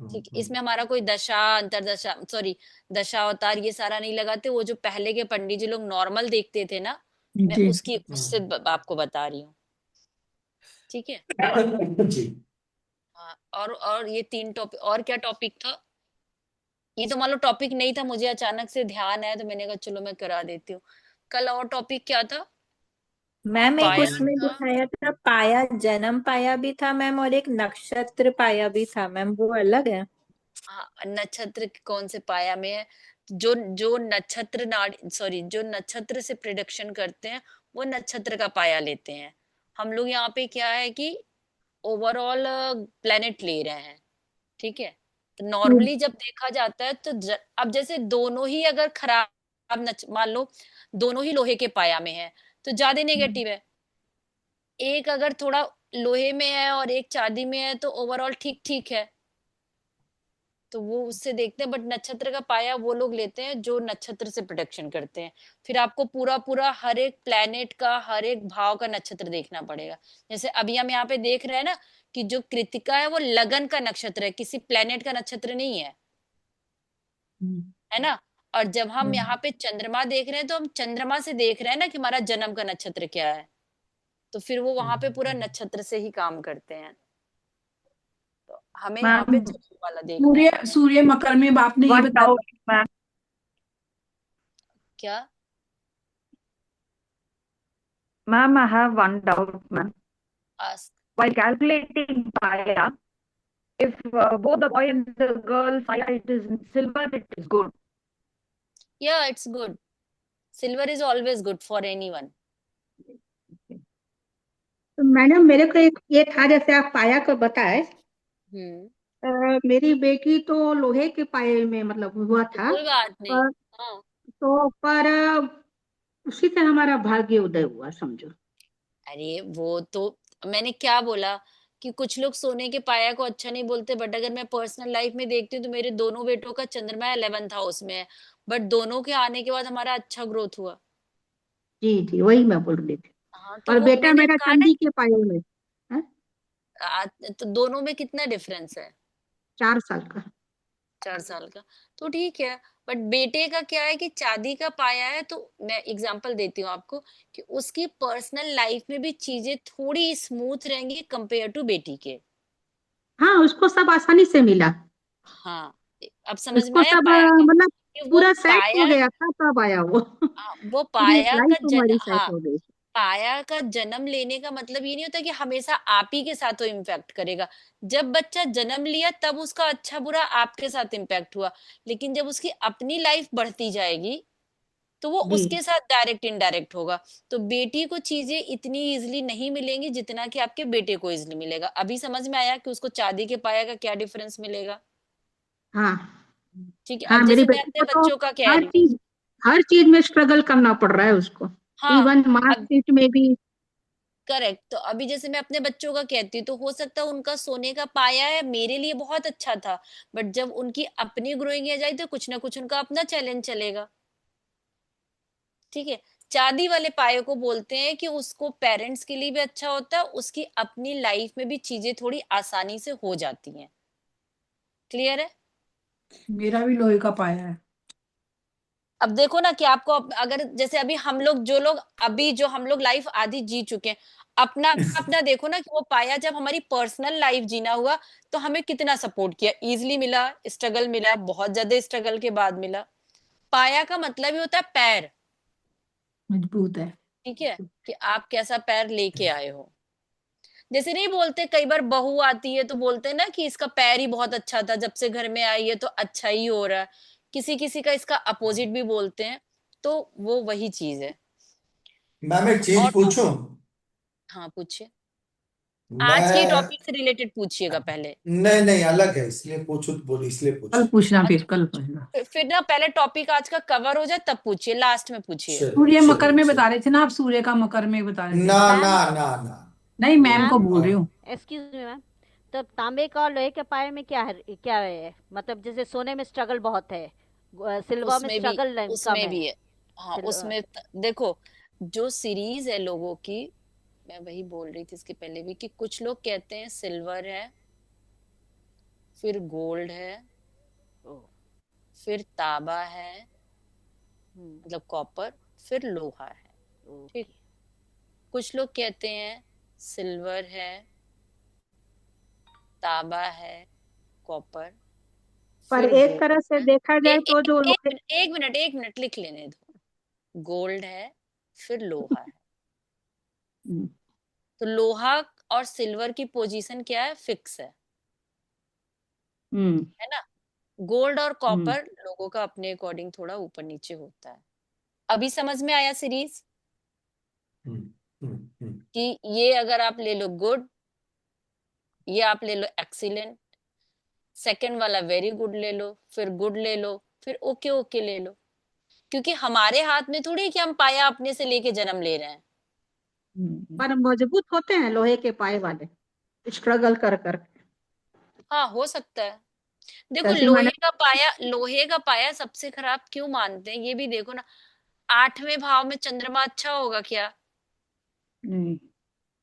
ठीक, इसमें हमारा कोई दशा अंतरदशा सॉरी दशा अवतार ये सारा नहीं लगाते, वो जो पहले के पंडित जी लोग नॉर्मल देखते थे ना, मैं जी। उसकी उससे आपको बता रही हूँ। ठीक है। जी। हाँ, और ये 3 टॉपिक, और क्या टॉपिक था? ये तो मान लो टॉपिक नहीं था, मुझे अचानक से ध्यान आया तो मैंने कहा चलो मैं करा देती हूँ। कल और टॉपिक क्या था? मैम एक पाया उसमें था। दिखाया था पाया, जन्म पाया भी था मैम, और एक नक्षत्र पाया भी था मैम, वो अलग है। हाँ, नक्षत्र कौन से पाया में है? जो जो नक्षत्र नाड़ी सॉरी जो नक्षत्र से प्रिडिक्शन करते हैं वो नक्षत्र का पाया लेते हैं। हम लोग यहाँ पे क्या है कि ओवरऑल प्लेनेट ले रहे हैं। ठीक है। तो नॉर्मली जब देखा जाता है तो अब जैसे दोनों ही अगर खराब मान लो दोनों ही लोहे के पाया में है तो ज्यादा नेगेटिव है। एक अगर थोड़ा लोहे में है और एक चांदी में है तो ओवरऑल ठीक ठीक है। तो वो उससे देखते हैं, बट नक्षत्र का पाया वो लोग लेते हैं जो नक्षत्र से प्रोटेक्शन करते हैं। फिर आपको पूरा पूरा हर एक प्लेनेट का हर एक भाव का नक्षत्र देखना पड़ेगा। जैसे अभी हम यहाँ पे देख रहे हैं ना कि जो कृतिका है वो लगन का नक्षत्र है, किसी प्लेनेट का नक्षत्र नहीं है, है ना। और जब हम यहाँ पे चंद्रमा देख रहे हैं तो हम चंद्रमा से देख रहे हैं ना कि हमारा जन्म का नक्षत्र क्या है। तो फिर वो वहां पे पूरा नक्षत्र से ही काम करते हैं। तो हमें यहाँ पे मैम जन्म वाला देखना सूर्य, है। सूर्य मकर में आपने ये वन बताया। Doubt ma'am. क्या? Ma'am, I have one doubt, ma'am. आस While calculating paya, if both the boy and the girl paya it is in silver, it is good. Yeah, it's good. Silver is always good for anyone. तो madam मेरे को एक ये था, जैसे आप पाया को बताए, हम्म। मेरी बेटी तो लोहे के पाए में मतलब हुआ तो था। कोई बात नहीं। पर हाँ। पर उसी से हमारा भाग्य उदय हुआ समझो। अरे वो तो मैंने क्या बोला कि कुछ लोग सोने के पाया को अच्छा नहीं बोलते, बट अगर मैं पर्सनल लाइफ में देखती हूँ तो मेरे दोनों बेटों का चंद्रमा 11th हाउस में है, बट दोनों के आने के बाद हमारा अच्छा ग्रोथ हुआ। जी जी, वही मैं बोल रही थी। हाँ, तो और वो बेटा मैंने मेरा कहा ना चांदी कि के पाए में है, तो दोनों में कितना डिफरेंस है? 4 साल का। 4 साल का। तो ठीक है। बट बेटे का क्या है कि चांदी का पाया है, तो मैं एग्जांपल देती हूँ आपको कि उसकी पर्सनल लाइफ में भी चीजें थोड़ी स्मूथ रहेंगी कंपेयर टू बेटी के। हाँ उसको सब आसानी से मिला। हाँ, अब समझ में उसको आया सब पाया का मतलब कि वो पूरा सेट हो पाया। गया था तब आया वो। हाँ, वो पूरी पाया का लाइफ जन हमारी सेट हाँ, हो गई। पाया का जन्म लेने का मतलब ये नहीं होता कि हमेशा आप ही के साथ वो इम्पैक्ट करेगा। जब बच्चा जन्म लिया तब उसका अच्छा बुरा आपके साथ इम्पैक्ट हुआ, लेकिन जब उसकी अपनी लाइफ बढ़ती जाएगी तो वो जी उसके साथ डायरेक्ट इनडायरेक्ट होगा। तो बेटी को चीजें इतनी इजिली नहीं मिलेंगी जितना कि आपके बेटे को इजिली मिलेगा। अभी समझ में आया कि उसको चांदी के पाया का क्या डिफरेंस मिलेगा? हाँ। ठीक है, हाँ, अब मेरी जैसे मैं बेटी अपने को तो बच्चों का कह रही हूँ। हर चीज में स्ट्रगल करना पड़ रहा है उसको, हाँ, इवन अब मार्कशीट में भी। करेक्ट। तो अभी जैसे मैं अपने बच्चों का कहती हूँ, तो हो सकता है उनका सोने का पाया है मेरे लिए बहुत अच्छा था, बट जब उनकी अपनी ग्रोइंग एज आई तो कुछ ना कुछ उनका अपना चैलेंज चलेगा। ठीक है, चांदी वाले पाए को बोलते हैं कि उसको पेरेंट्स के लिए भी अच्छा होता है, उसकी अपनी लाइफ में भी चीजें थोड़ी आसानी से हो जाती हैं। क्लियर है? मेरा भी लोहे का पाया है। अब देखो ना कि आपको अगर जैसे अभी हम लोग जो हम लोग लाइफ आधी जी चुके हैं, अपना अपना देखो ना कि वो पाया जब हमारी पर्सनल लाइफ जीना हुआ तो हमें कितना सपोर्ट किया, इजीली मिला, स्ट्रगल मिला, बहुत ज्यादा स्ट्रगल के बाद मिला। पाया का मतलब ही होता है पैर। मजबूत है। ठीक है, कि आप कैसा पैर लेके आए हो। जैसे नहीं बोलते, कई बार बहू आती है तो बोलते हैं ना कि इसका पैर ही बहुत अच्छा था, जब से घर में आई है तो अच्छा ही हो रहा है। किसी किसी का इसका अपोजिट भी बोलते हैं। तो वो वही चीज है। मैम एक चीज और तो पूछूं? हाँ, पूछिए। आज के मैं टॉपिक से रिलेटेड पूछिएगा पहले। नहीं नहीं, अलग है, इसलिए पूछू तो बोली, इसलिए कल पूछा। पूछना, फिर अच्छा, कल पूछना। फिर ना पहले टॉपिक आज का कवर हो जाए तब पूछिए, लास्ट में पूछिए। चलिए सूर्य मकर चलिए में बता चलिए। रहे थे ना आप, सूर्य का मकर में बता रहे थे। ना ना मैम, ना ना। नहीं, मैम को मैम, बोल रही हूँ। Excuse me ma'am. तो तांबे का और लोहे के पाए में क्या है? मतलब जैसे सोने में स्ट्रगल बहुत है, सिल्वर में उसमें भी स्ट्रगल कम उसमें है। भी है। हाँ, सिल्वर। उसमें देखो, जो सीरीज है लोगों की, मैं वही बोल रही थी इसके पहले भी कि कुछ लोग कहते हैं सिल्वर है, फिर गोल्ड है, ओ, फिर तांबा है, हम्म, मतलब कॉपर, फिर लोहा है। ओके। ठीक, कुछ लोग कहते हैं सिल्वर है, तांबा है, कॉपर, पर फिर एक गोल्ड तरह से है। देखा जाए तो जो लोहे। एक मिनट लिख लेने दो। गोल्ड है, फिर लोहा है। हम्म। तो लोहा और सिल्वर की पोजीशन क्या है? फिक्स हम्म। है ना? गोल्ड और हम्म। कॉपर लोगों का अपने अकॉर्डिंग थोड़ा ऊपर नीचे होता है। अभी समझ में आया सीरीज? हम्म हम्म। कि ये अगर आप ले लो गुड, ये आप ले लो एक्सीलेंट, सेकंड वाला वेरी गुड ले लो, फिर गुड ले लो, फिर ओके ओके ले लो। क्योंकि हमारे हाथ में थोड़ी है कि हम पाया अपने से लेके जन्म ले रहे हैं। पर मजबूत होते हैं लोहे के पाए वाले, स्ट्रगल कर कर। हाँ, हो सकता है। देखो, जैसे मैंने। लोहे का पाया सबसे खराब क्यों मानते हैं ये भी देखो ना। 8वें भाव में चंद्रमा अच्छा होगा क्या? नहीं।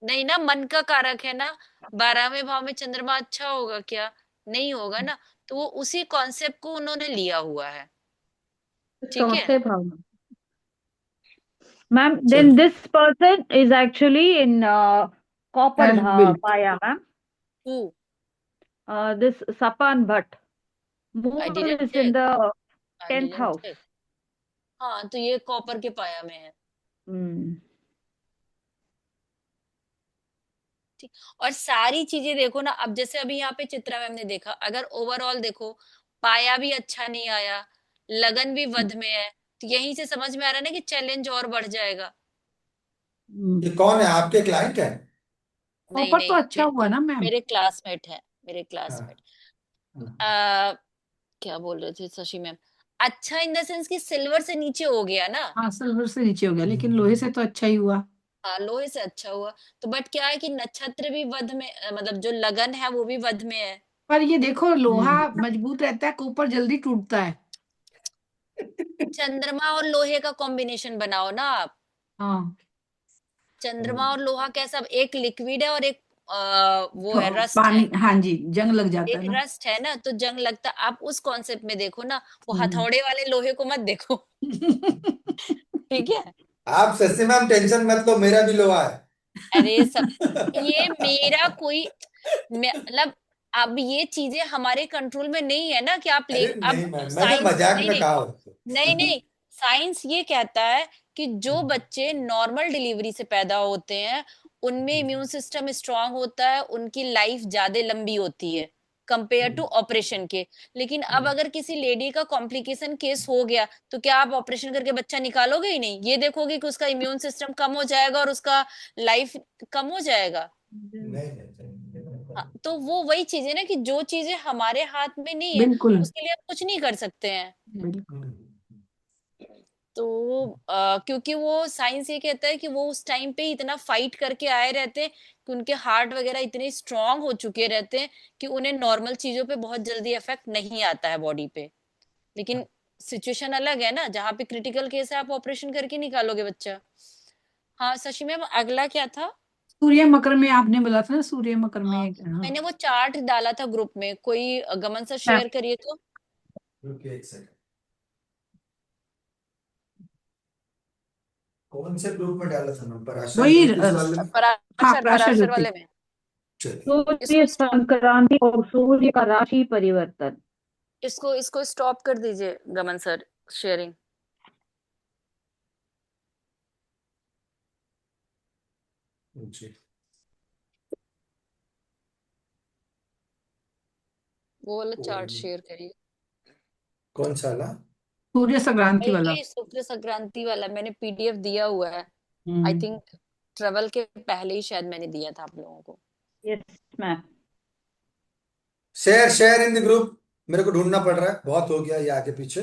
नहीं ना, मन का कारक है ना। 12वें भाव में चंद्रमा अच्छा होगा क्या? नहीं होगा ना। तो वो उसी कॉन्सेप्ट को उन्होंने लिया हुआ है। ठीक है। चौथे भाव में। Ma'am, then चलिए। this person is actually in copper health built. paya, ma'am. Who? This Sapan Bhatt. I Moon didn't is in check. the I 10th didn't house. Check. हाँ, तो ये कॉपर के पाया में है। Hmm. ठीक। और सारी चीजें देखो ना, अब जैसे अभी यहाँ पे चित्रा मैम ने देखा, अगर ओवरऑल देखो, पाया भी अच्छा नहीं आया, लगन भी वध में है, तो यहीं से समझ में आ रहा है ना कि चैलेंज और बढ़ जाएगा। ये कौन है, आपके क्लाइंट है? नहीं कॉपर तो नहीं, अच्छा हुआ ना मैम। मेरे क्लासमेट है, मेरे हाँ क्लासमेट। हाँ। आ, क्या बोल रहे थे शशि मैम? अच्छा इन द सेंस कि सिल्वर से नीचे हो गया ना। हाँ, सिल्वर से नीचे हो गया, लेकिन लोहे से तो अच्छा ही हुआ। हाँ, लोहे से अच्छा हुआ। तो बट क्या है कि नक्षत्र भी वध में, मतलब जो लगन है वो भी वध में है। पर ये देखो, लोहा हम्म। मजबूत रहता है, कॉपर जल्दी टूटता है। चंद्रमा और लोहे का कॉम्बिनेशन बनाओ ना आप। हाँ। चंद्रमा और लोहा कैसा, एक लिक्विड है और एक वो है, तो रस्ट है। पानी, हाँ जी, जंग लग जाता एक है ना। रस्ट है ना, तो जंग लगता। आप उस कॉन्सेप्ट में देखो ना, वो हम्म। हथौड़े वाले लोहे को मत देखो। ठीक है। आप शशि मैम टेंशन मत लो, मेरा भी लोहा है। अरे सब, ये मेरा कोई, मतलब अब ये चीजें हमारे कंट्रोल में नहीं है ना कि आप ले, अरे नहीं अब मैम, मैंने साइंस मजाक नहीं में नहीं कहा उसको। नहीं नहीं, साइंस ये कहता है कि जो बच्चे नॉर्मल डिलीवरी से पैदा होते हैं उनमें इम्यून सिस्टम स्ट्रांग होता है, उनकी लाइफ ज्यादा लंबी होती है कंपेयर टू ऑपरेशन के। लेकिन अब अगर किसी लेडी का कॉम्प्लिकेशन केस हो गया तो क्या आप ऑपरेशन करके बच्चा निकालोगे ही नहीं? ये देखोगे कि उसका इम्यून सिस्टम कम हो जाएगा और उसका लाइफ कम हो जाएगा। नहीं नहीं नहीं। हाँ, तो वो वही चीज है ना कि जो चीजें हमारे हाथ में नहीं है बिल्कुल उसके लिए हम कुछ नहीं कर सकते हैं। बिल्कुल। तो क्योंकि वो साइंस ये कहता है कि वो उस टाइम पे इतना फाइट करके आए रहते हैं कि उनके हार्ट वगैरह इतने स्ट्रांग हो चुके रहते हैं कि उन्हें नॉर्मल चीजों पे बहुत जल्दी इफेक्ट नहीं आता है बॉडी पे। लेकिन सिचुएशन अलग है ना, जहाँ पे क्रिटिकल केस है आप ऑपरेशन करके निकालोगे बच्चा। हाँ शशि मैम, अगला क्या था? सूर्य मकर में आपने बोला था ना, सूर्य मकर में। हाँ, हाँ मैंने वो चार्ट डाला था ग्रुप में, कोई गमन सर शेयर करिए तो। रुकिए एक सेकंड। कौन से ग्रुप में डाला था मैं? पराशर वही ज्योतिष वाले में? हाँ पराशर प्राशर पराशर ज्योति। वाले में। चलिए। सूर्य इसको स्टॉप, संक्रांति और सूर्य का राशि परिवर्तन। इसको स्टॉप कर दीजिए गमन सर शेयरिंग। जी। वो वाला कोई चार्ट नहीं। शेयर करिए। कौन सा वाला? सूर्य संक्रांति वाला। यही शुक्र संक्रांति वाला मैंने पीडीएफ दिया हुआ है। आई हम्म। थिंक ट्रेवल के पहले ही शायद मैंने दिया था आप लोगों को। Yes ma'am. Share share in the group. मेरे को ढूंढना पड़ रहा है, बहुत हो गया ये आगे पीछे।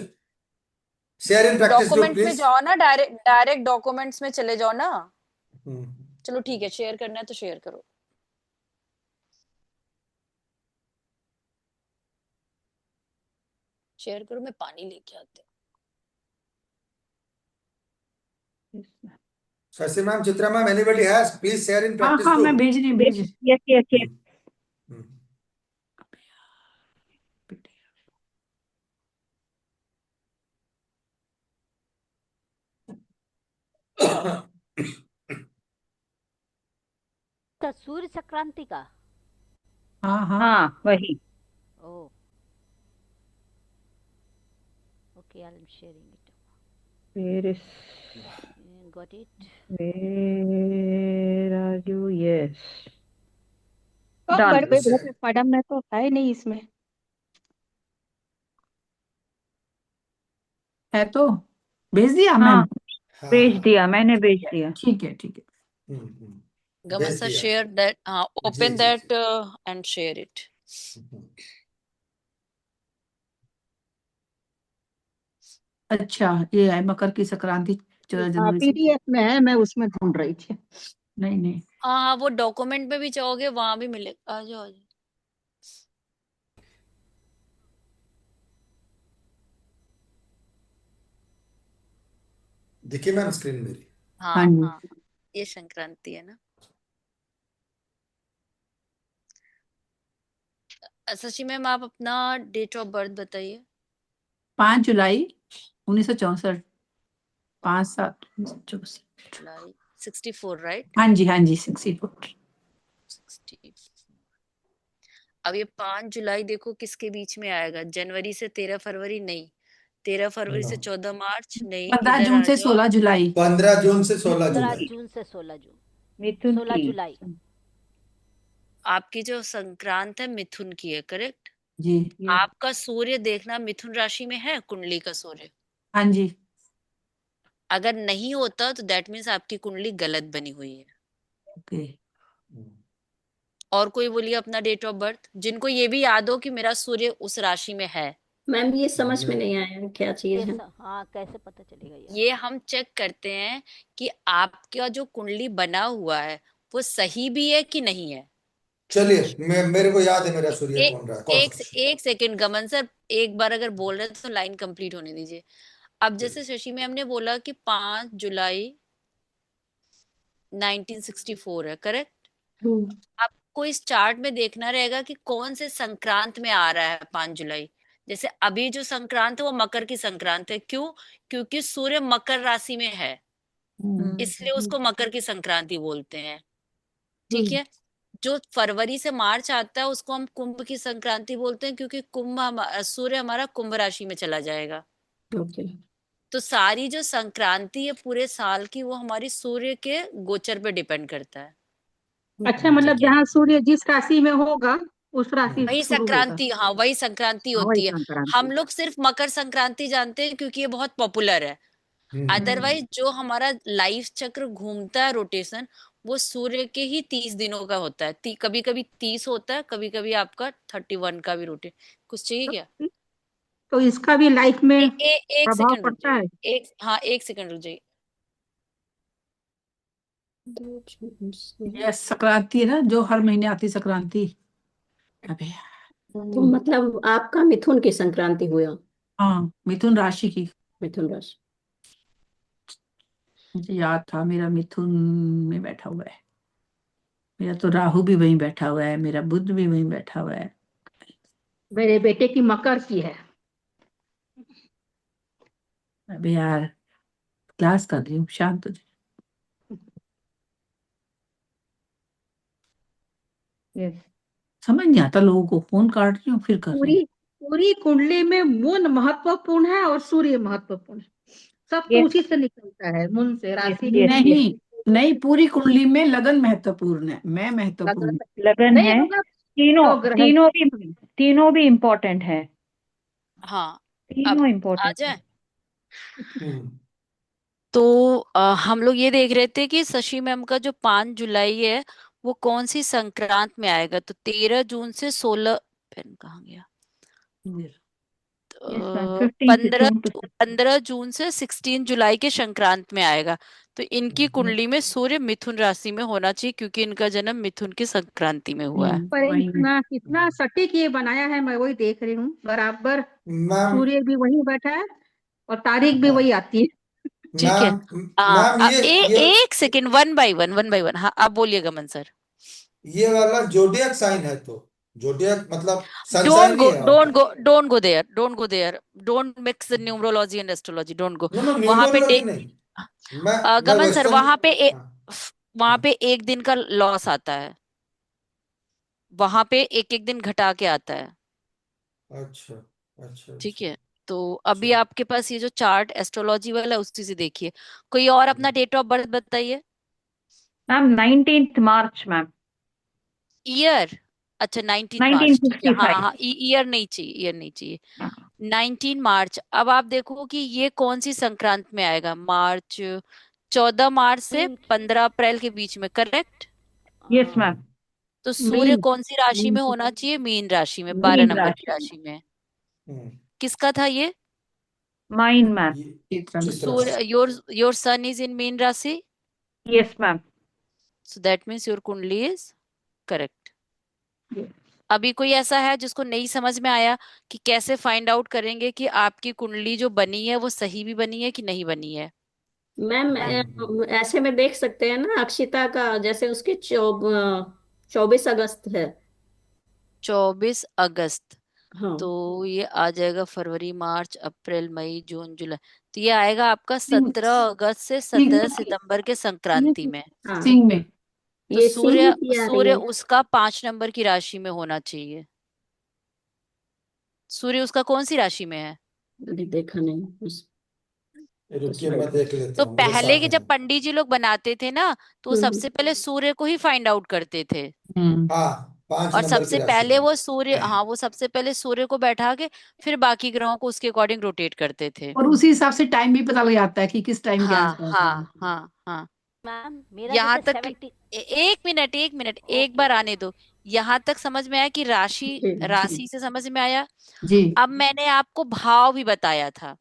Share in practice group documents में प्लीज। जाओ ना, डायरेक्ट डायरेक्ट डॉक्यूमेंट्स में चले जाओ ना। चलो ठीक है, शेयर करना है तो शेयर करो। शेयर करो, मैं पानी लेके आती Shashi ma'am, Chitra ma'am, anybody has, please share in हाँ प्रैक्टिस हाँ मैं ग्रुप। भेज रही भेज रही। Yes yes yes. तो सूर्य संक्रांति का। हाँ हाँ हाँ वही। Oh, okay, I'm sharing it. Where is Got it? where are you? Yes. कब Done. बढ़ गई मैडम, मैं तो है नहीं इसमें। है तो भेज दिया हाँ मैम। भेज दिया, मैंने भेज दिया। ठीक है ठीक है। गमन भेज सर दिया। शेयर दैट, हाँ जी ओपन जी दैट जी। And share it. अच्छा ये है मकर की संक्रांति 14 जनवरी से। पीडीएफ में है, मैं उसमें ढूंढ रही थी। नहीं नहीं हाँ हाँ, वो डॉक्यूमेंट में भी जाओगे वहां भी मिलेगा। आ जाओ आ जाओ। देखिए मैम स्क्रीन मेरी। हाँ हाँ जी। हाँ, ये संक्रांति है ना। शशि मैम, आप अपना डेट ऑफ बर्थ बताइए। 5 जुलाई 1964। 5/7/1964। जुलाई 64 राइट। हाँ जी हाँ जी 64। 64। अब ये 5 जुलाई देखो किसके बीच में आएगा? जनवरी से 13 फरवरी नहीं, 13 फरवरी से 14 मार्च नहीं, 15 इधर जून आ से जाओ। 16 जुलाई। 15 जून से 16 15 जुलाई। जून से 16 जून। मिथुन 16 की। जुलाई। आपकी जो संक्रांत है मिथुन की है, करेक्ट। जी आपका सूर्य देखना मिथुन राशि में है, कुंडली का सूर्य। हाँ जी। अगर नहीं होता तो दैट मीन्स आपकी कुंडली गलत बनी हुई है। ओके। और कोई बोलिए अपना डेट ऑफ बर्थ, जिनको ये भी याद हो कि मेरा सूर्य उस राशि में है। मैम ये समझ में नहीं आया क्या चीज है। हाँ कैसे पता चलेगा यार? ये हम चेक करते हैं कि आपका जो कुंडली बना हुआ है वो सही भी है कि नहीं है। चलिए, मेरे को याद है मेरा सूर्य ए, कौन रहा है, कौन सा राशि। एक सेकंड गमन सर, एक बार अगर बोल रहे तो लाइन कंप्लीट होने दीजिए। अब जैसे शशि मैम ने बोला कि 5 जुलाई 1964 है, करेक्ट। आपको इस चार्ट में देखना रहेगा कि कौन से संक्रांत में आ रहा है 5 जुलाई। जैसे अभी जो संक्रांत है वो मकर की संक्रांत है। क्यों? क्योंकि सूर्य मकर राशि में है, इसलिए उसको मकर की संक्रांति बोलते हैं। ठीक है। जो फरवरी से मार्च आता है उसको हम कुंभ की संक्रांति बोलते हैं, क्योंकि सूर्य हमारा कुंभ राशि में चला जाएगा। ओके। तो सारी जो संक्रांति है पूरे साल की वो हमारी सूर्य के गोचर पे डिपेंड करता है। अच्छा मतलब ठीक है, जहाँ सूर्य जिस राशि में होगा उस राशि वही से शुरू होगा। संक्रांति, हाँ वही संक्रांति हाँ, वही होती है। हम संक्रांति। लोग सिर्फ मकर संक्रांति जानते हैं क्योंकि ये बहुत पॉपुलर है। अदरवाइज जो हमारा लाइफ चक्र घूमता है रोटेशन, वो सूर्य के ही 30 दिनों का होता है। कभी कभी 30 होता है, कभी कभी आपका 31 का भी रूटीन। कुछ चाहिए क्या? तो इसका भी लाइफ में एक प्रभाव सेकंड रुक पड़ता है? जाइए, हाँ, 1 सेकंड रुक जाइए। ये संक्रांति है ना, जो हर महीने आती संक्रांति। अबे तो मतलब आपका मिथुन की संक्रांति हुआ। हाँ, मिथुन राशि की। मिथुन राशि। मुझे याद था मेरा मिथुन में बैठा हुआ है। मेरा तो राहु भी वहीं बैठा हुआ है, मेरा बुध भी वहीं बैठा हुआ है। मेरे बेटे की मकर की है। अबे यार, क्लास कर रही हूँ, शांत हो जाओ। Yes. समझ नहीं आता लोगों को, फोन काट रही हूँ फिर कर रही हूँ। पूरी पूरी कुंडली में मून महत्वपूर्ण है और सूर्य महत्वपूर्ण है। सब तो Yes, उसी से निकलता है, मून से, yes, राशि yes, से। yes. नहीं, नहीं, पूरी कुंडली में लगन महत्वपूर्ण है, मैं महत्वपूर्ण लगन हूँ। लगन नहीं है। मतलब तीनों जो ग्रह। तीनों भी इम्पोर्टेंट है। हाँ, अब तीनों आ इम्पोर्टेंट है। जाए। हम्म। तो हम लोग ये देख रहे थे कि शशि मैम का जो 5 जुलाई है वो कौन सी संक्रांत में आएगा। तो 13 जून से 16, पेन कहाँ गया, यस मैम, 15 पंद्रह जून टू 15 जून से 16 जुलाई के संक्रांत में आएगा। तो इनकी कुंडली में सूर्य मिथुन राशि में होना चाहिए, क्योंकि इनका जन्म मिथुन की संक्रांति में हुआ है। पर वही है। इतना कितना सटीक ये बनाया है, मैं वही देख रही हूँ बराबर। मैम सूर्य भी वहीं बैठा है और तारीख भी वही आती है। ठीक है। मैम ये एक सेकेंड, वन बाय वन, हाँ, आप बोलिए गमन सर। ये वाला जोडियक साइन है, तो जोडियक मतलब डोंट सनसाइन ही गो है वहां डोंट पे। Go don't go there, don't mix numerology and astrology, don't go no no, वहां पे। न्यूमरोलॉजी नहीं। मैं गमन सर, वेस्टर्न। वहां हाँ, पे एक दिन का लॉस आता है, वहां पे एक एक दिन घटा के आता है। अच्छा अच्छा ठीक अच्छा। है। तो अभी ठीक। आपके पास ये जो चार्ट एस्ट्रोलॉजी वाला है, उसी से देखिए। कोई और अपना डेट ऑफ बर्थ बताइए। मैम 19 मार्च मैम। ईयर, अच्छा 19 मार्च, ठीक है, हाँ 1965। हाँ, ईयर नहीं चाहिए, ईयर नहीं चाहिए। 19 मार्च। अब आप देखो कि ये कौन सी संक्रांत में आएगा। मार्च, 14 मार्च से मीन 15 अप्रैल के बीच में, करेक्ट। Yes ma'am. तो सूर्य मीन कौन सी राशि मीन में से होना चाहिए? मीन राशि में, 12 नंबर मीन की राशि। राशि में। हम्म। किसका था ये? Mine ma'am. ये चित्रा में। चित्रा। सूर्य, योर सन इज इन मीन राशि, yes ma'am. So that means your kundli is correct. अभी कोई ऐसा है जिसको नहीं समझ में आया कि कैसे फाइंड आउट करेंगे कि आपकी कुंडली जो बनी है वो सही भी बनी है कि नहीं बनी है? मैम ऐसे में देख सकते हैं ना, अक्षिता का जैसे उसकी 24 अगस्त है। 24 अगस्त। हाँ। तो ये आ जाएगा फरवरी, मार्च, अप्रैल, मई, जून, जुलाई। तो ये आएगा आपका सिंह, 17 अगस्त से सिंह, 17 सितंबर के संक्रांति में। हाँ, सिंह में। तो ये सिंह सूर्य की आ रही सूर्य है। उसका 5 नंबर की राशि में होना चाहिए। सूर्य उसका कौन सी राशि में है? अभी देखा नहीं रुकिए, मैं देख लेता तो हूँ, मेरे पहले साथ के है। जब पंडित जी लोग बनाते थे ना, तो वो हम्म। सबसे पहले सूर्य को ही फाइंड आउट करते थे। हाँ, पांच और नंबर की सबसे राशि पहले में। वो सूर्य, हाँ, वो सबसे पहले सूर्य को बैठा के फिर बाकी ग्रहों को उसके अकॉर्डिंग रोटेट करते थे। और उसी हिसाब से टाइम भी पता लग जाता है कि किस टाइम के हाँ आसपास है। हाँ हाँ हाँ। मैम मेरा यहाँ जैसे तक कि 70। 1 मिनट, एक ओके बार ओके। आने दो। यहाँ तक समझ में आया कि राशि, जी जी। राशि से समझ में आया। जी। अब मैंने आपको भाव भी बताया था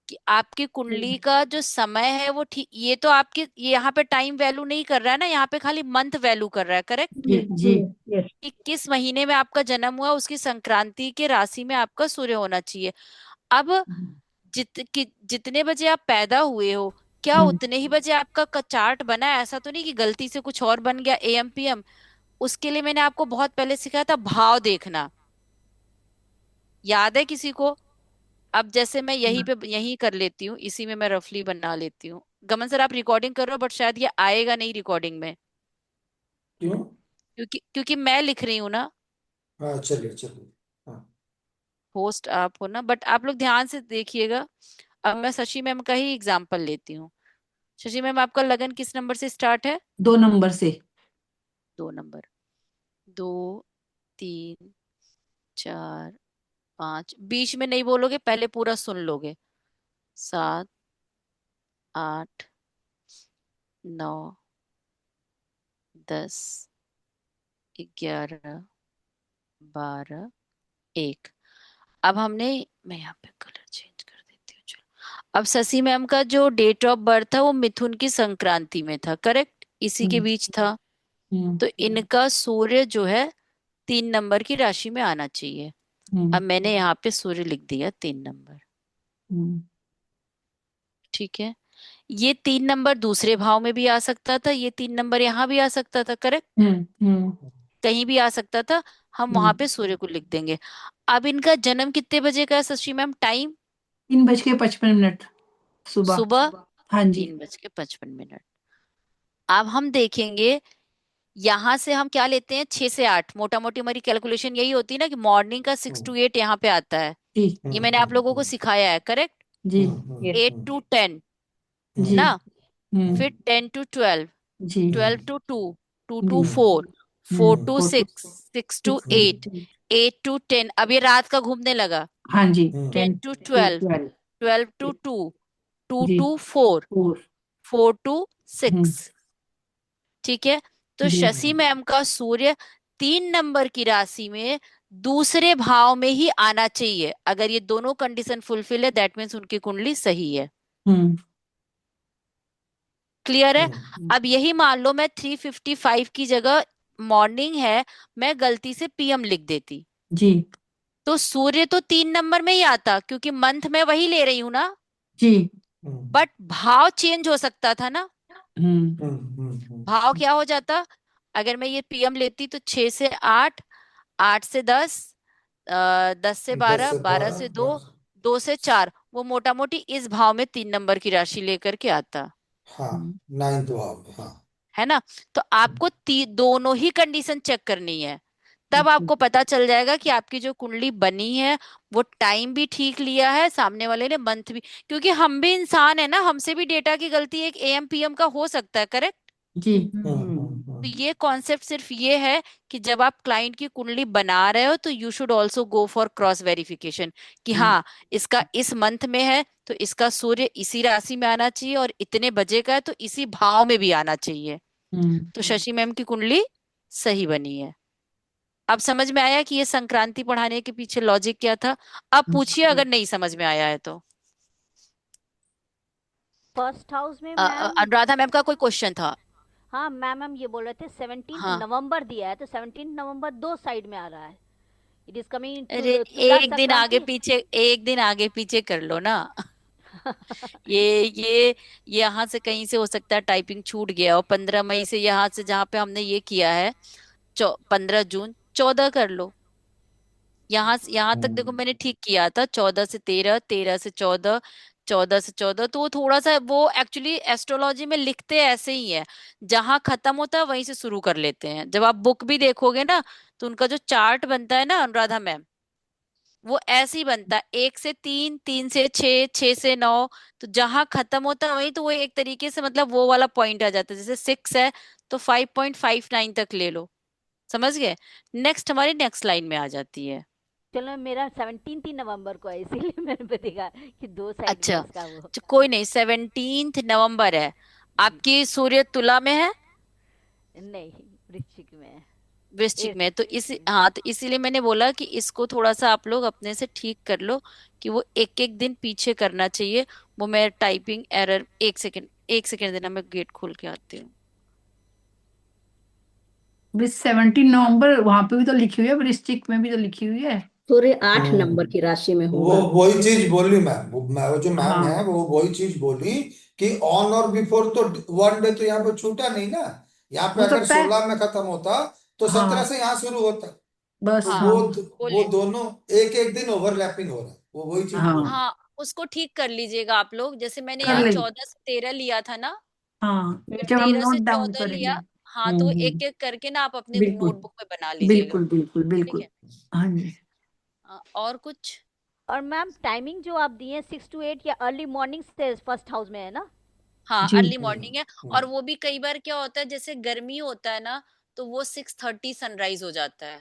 कि आपकी कुंडली का जो समय है वो ठीक, ये तो आपकी, ये यहाँ पे टाइम वैल्यू नहीं कर रहा है ना, यहाँ पे खाली मंथ वैल्यू कर रहा है, करेक्ट। जी। जी। यस। कि किस महीने में आपका जन्म हुआ, उसकी संक्रांति के राशि में आपका सूर्य होना चाहिए। अब जितने बजे आप पैदा हुए हो, क्या हम्म। उतने ही बजे आपका चार्ट बना है? ऐसा तो नहीं कि गलती से कुछ और बन गया, एएम पीएम। उसके लिए मैंने आपको बहुत पहले सिखाया था भाव देखना, याद है किसी को? अब जैसे मैं यही कर लेती हूँ, इसी में मैं रफली बना लेती हूँ। गमन सर, आप रिकॉर्डिंग कर रहे हो, बट शायद ये आएगा नहीं रिकॉर्डिंग में, क्यों? क्योंकि मैं लिख रही हूँ ना। हाँ, चलिए चलिए। हाँ। होस्ट आप हो ना, बट आप लोग ध्यान से देखिएगा। अब मैं शशि मैम का ही एग्जाम्पल लेती हूँ। शशि मैम, आपका लगन किस नंबर से स्टार्ट है? 2 नंबर से। 2 नंबर, 2, 3, 4, 5, बीच में नहीं बोलोगे, पहले पूरा सुन लोगे। 7, 8, 9, 10, 11, 12, 1। अब हमने, मैं यहाँ पे कलर चेंज कर देती हूँ, चलो। अब शशि मैम का जो डेट ऑफ बर्थ था वो मिथुन की संक्रांति में था, करेक्ट, इसी के बीच था। तो इनका सूर्य जो है 3 नंबर की राशि में आना चाहिए। अब मैंने यहाँ पे सूर्य लिख दिया 3 नंबर, ठीक है। ये 3 नंबर दूसरे भाव में भी आ सकता था, ये 3 नंबर यहाँ भी आ सकता था, करेक्ट, कहीं भी आ सकता था। हम वहां पे सूर्य को लिख देंगे। अब इनका जन्म कितने बजे का है शशि मैम, टाइम? 3:55 सुबह। सुबह हाँ जी। 3:55। अब हम देखेंगे यहां से हम क्या लेते हैं, 6 से 8, मोटा मोटी हमारी कैलकुलेशन यही होती है ना कि मॉर्निंग का 6 to 8 यहाँ पे आता है। जी ये मैंने आप लोगों को सिखाया है, करेक्ट। जी Yes. 8 to 10 जी ना, फिर 10 to 12, ji 12 to 2, 2 to ji 4, 4 to 4 to 6, 6 to 8, 8 to 10। अब ये रात का घूमने लगा। हाँ जी 10 to 12, 12 12 to 2, 2 ji to 4, 4 4 to 6, ठीक है। तो जी शशि मैम का सूर्य 3 नंबर की राशि में दूसरे भाव में ही आना चाहिए। अगर ये दोनों कंडीशन फुलफिल है, दैट मीन्स उनकी कुंडली सही है। क्लियर है? अब यही मान लो मैं 3:55 की जगह मॉर्निंग है, मैं गलती से पीएम लिख देती, जी तो सूर्य तो 3 नंबर में ही आता, क्योंकि मंथ में वही ले रही हूं ना, जी बट भाव चेंज हो सकता था ना। भाव क्या हो जाता, अगर मैं ये पीएम लेती तो 6 से 8, 8 से 10, 10 से 12, 12 से 2, 2 से 4, वो मोटा मोटी इस भाव में 3 नंबर की राशि लेकर के आता हाँ, 9th भाव में, हाँ। है ना। तो आपको दोनों ही कंडीशन चेक करनी है, तब आपको पता चल जाएगा कि आपकी जो कुंडली बनी है वो टाइम भी ठीक लिया है, सामने वाले ने मंथ भी, क्योंकि हम भी इंसान है ना, हमसे भी डेटा की गलती एक एएम पीएम का हो सकता है, करेक्ट। जी तो ये कॉन्सेप्ट सिर्फ ये है कि जब आप क्लाइंट की कुंडली बना रहे हो तो you should also go for cross verification कि हाँ, इसका इस मंथ में है तो इसका सूर्य इसी राशि में आना चाहिए, और इतने बजे का है तो इसी भाव में भी आना चाहिए। तो शशि मैम की कुंडली सही बनी है। अब समझ में आया कि ये संक्रांति पढ़ाने के पीछे लॉजिक क्या था? अब पूछिए अगर नहीं समझ में आया है तो। फर्स्ट हाउस में मैम, अनुराधा मैम का कोई क्वेश्चन था? हाँ मैम, हम ये बोल रहे थे 17 हाँ। नवंबर दिया है, तो 17 नवंबर दो साइड में आ रहा है। इट इज कमिंग अरे तुला एक दिन आगे संक्रांति। पीछे, एक दिन आगे पीछे कर लो ना। ये यहाँ से कहीं से हो सकता है टाइपिंग छूट गया, और 15 मई से यहाँ से जहाँ पे हमने ये किया है 15 जून, 14 कर लो। यहाँ तक देखो मैंने ठीक किया था, 14 से 13, 13 से 14, 14 से 14। तो वो थोड़ा सा, वो एक्चुअली एस्ट्रोलॉजी में लिखते ऐसे ही है, जहां खत्म होता है वहीं से शुरू कर लेते हैं। जब आप बुक भी देखोगे ना तो उनका जो चार्ट बनता है ना अनुराधा मैम, वो ऐसे ही बनता है, 1 से 3, 3 से 6, 6 से 9। तो जहां खत्म होता है वहीं, तो वो एक तरीके से मतलब वो वाला पॉइंट आ जाता है। जैसे 6 है तो 5.59 तक ले लो, समझ गए। नेक्स्ट हमारी नेक्स्ट लाइन में आ जाती है। चलो, मेरा 17 नवंबर को है, इसीलिए मैंने भी देखा कि दो साइड में अच्छा, इसका वो। तो कोई नहीं, 17 नवंबर है। आपकी सूर्य तुला में है, नहीं, वृश्चिक में है। वृश्चिक में, तो हाँ, तो इसीलिए मैंने बोला कि इसको थोड़ा सा आप लोग अपने से ठीक कर लो, कि वो एक एक दिन पीछे करना चाहिए। वो मैं टाइपिंग एरर, 1 सेकेंड, 1 सेकेंड देना, मैं गेट खोल के आती हूँ। 17 नवंबर वहां पे भी तो लिखी हुई है, वृश्चिक में भी तो लिखी हुई है। सूर्य 8 नंबर की राशि में वो होगा। वही चीज बोली मैम, वो जो मैम हाँ है वो वही चीज बोली कि ऑन और बिफोर, तो 1 डे तो यहाँ पे छूटा नहीं ना। यहाँ पे हो अगर सकता है। 16 में खत्म होता तो 17 हाँ से यहाँ शुरू होता। बस तो हाँ, हाँ वो बोलिए। दोनों एक एक दिन ओवरलैपिंग हो रहा है, वो वही चीज हाँ बोली। हाँ, उसको ठीक कर लीजिएगा आप लोग। जैसे मैंने कर यहाँ लेंगे। 14 से 13 लिया था ना, हाँ तो जब हम तेरह से नोट डाउन चौदह करेंगे। लिया। हाँ, तो एक हम्म। एक करके ना आप अपने बिल्कुल नोटबुक में बना लीजिएगा। बिल्कुल बिल्कुल ठीक बिल्कुल। है। हाँ जी। और कुछ? और मैम, टाइमिंग जो आप दिए 6 to 8 या अर्ली मॉर्निंग से फर्स्ट हाउस में है ना? हाँ, जी अर्ली मॉर्निंग है। और वो भी कई बार क्या होता है, जैसे गर्मी होता है ना, तो वो 6:30 सनराइज हो जाता है।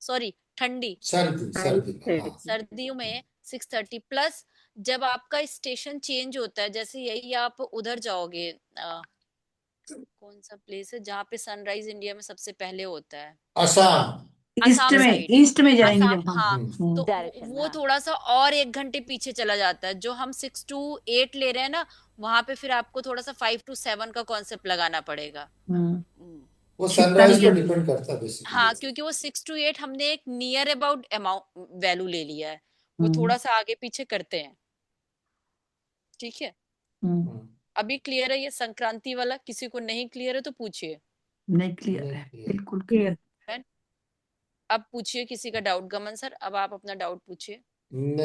सॉरी, ठंडी, सर्दी सर्दी में, हाँ। सर्दियों में 6:30 प्लस। जब आपका स्टेशन चेंज होता है, जैसे यही आप उधर जाओगे, कौन सा प्लेस है जहाँ पे सनराइज इंडिया में सबसे पहले होता है? असम। ईस्ट असम में, साइड। ईस्ट में जाएंगे असम, जब हम। हाँ। हम्म। तो डायरेक्शन में, वो हाँ। थोड़ा सा और 1 घंटे पीछे चला जाता है। जो हम 6 to 8 ले रहे हैं ना, वहां पे फिर आपको थोड़ा सा 5 to 7 का कॉन्सेप्ट लगाना पड़ेगा। हम्म। वो शिप्रा सनराइज पे हिल। डिपेंड करता है बेसिकली। हाँ, क्योंकि वो 6 to 8 हमने एक नियर अबाउट अमाउंट वैल्यू ले लिया है। वो हम्म। थोड़ा सा आगे पीछे करते हैं। ठीक है, हम्म। अभी क्लियर है ये संक्रांति वाला? किसी को नहीं क्लियर है तो पूछिए। नहीं, क्लियर नहीं है, क्लियर। बिल्कुल क्लियर। है? अब पूछिए किसी का डाउट। गमन सर, अब आप अपना डाउट पूछिए।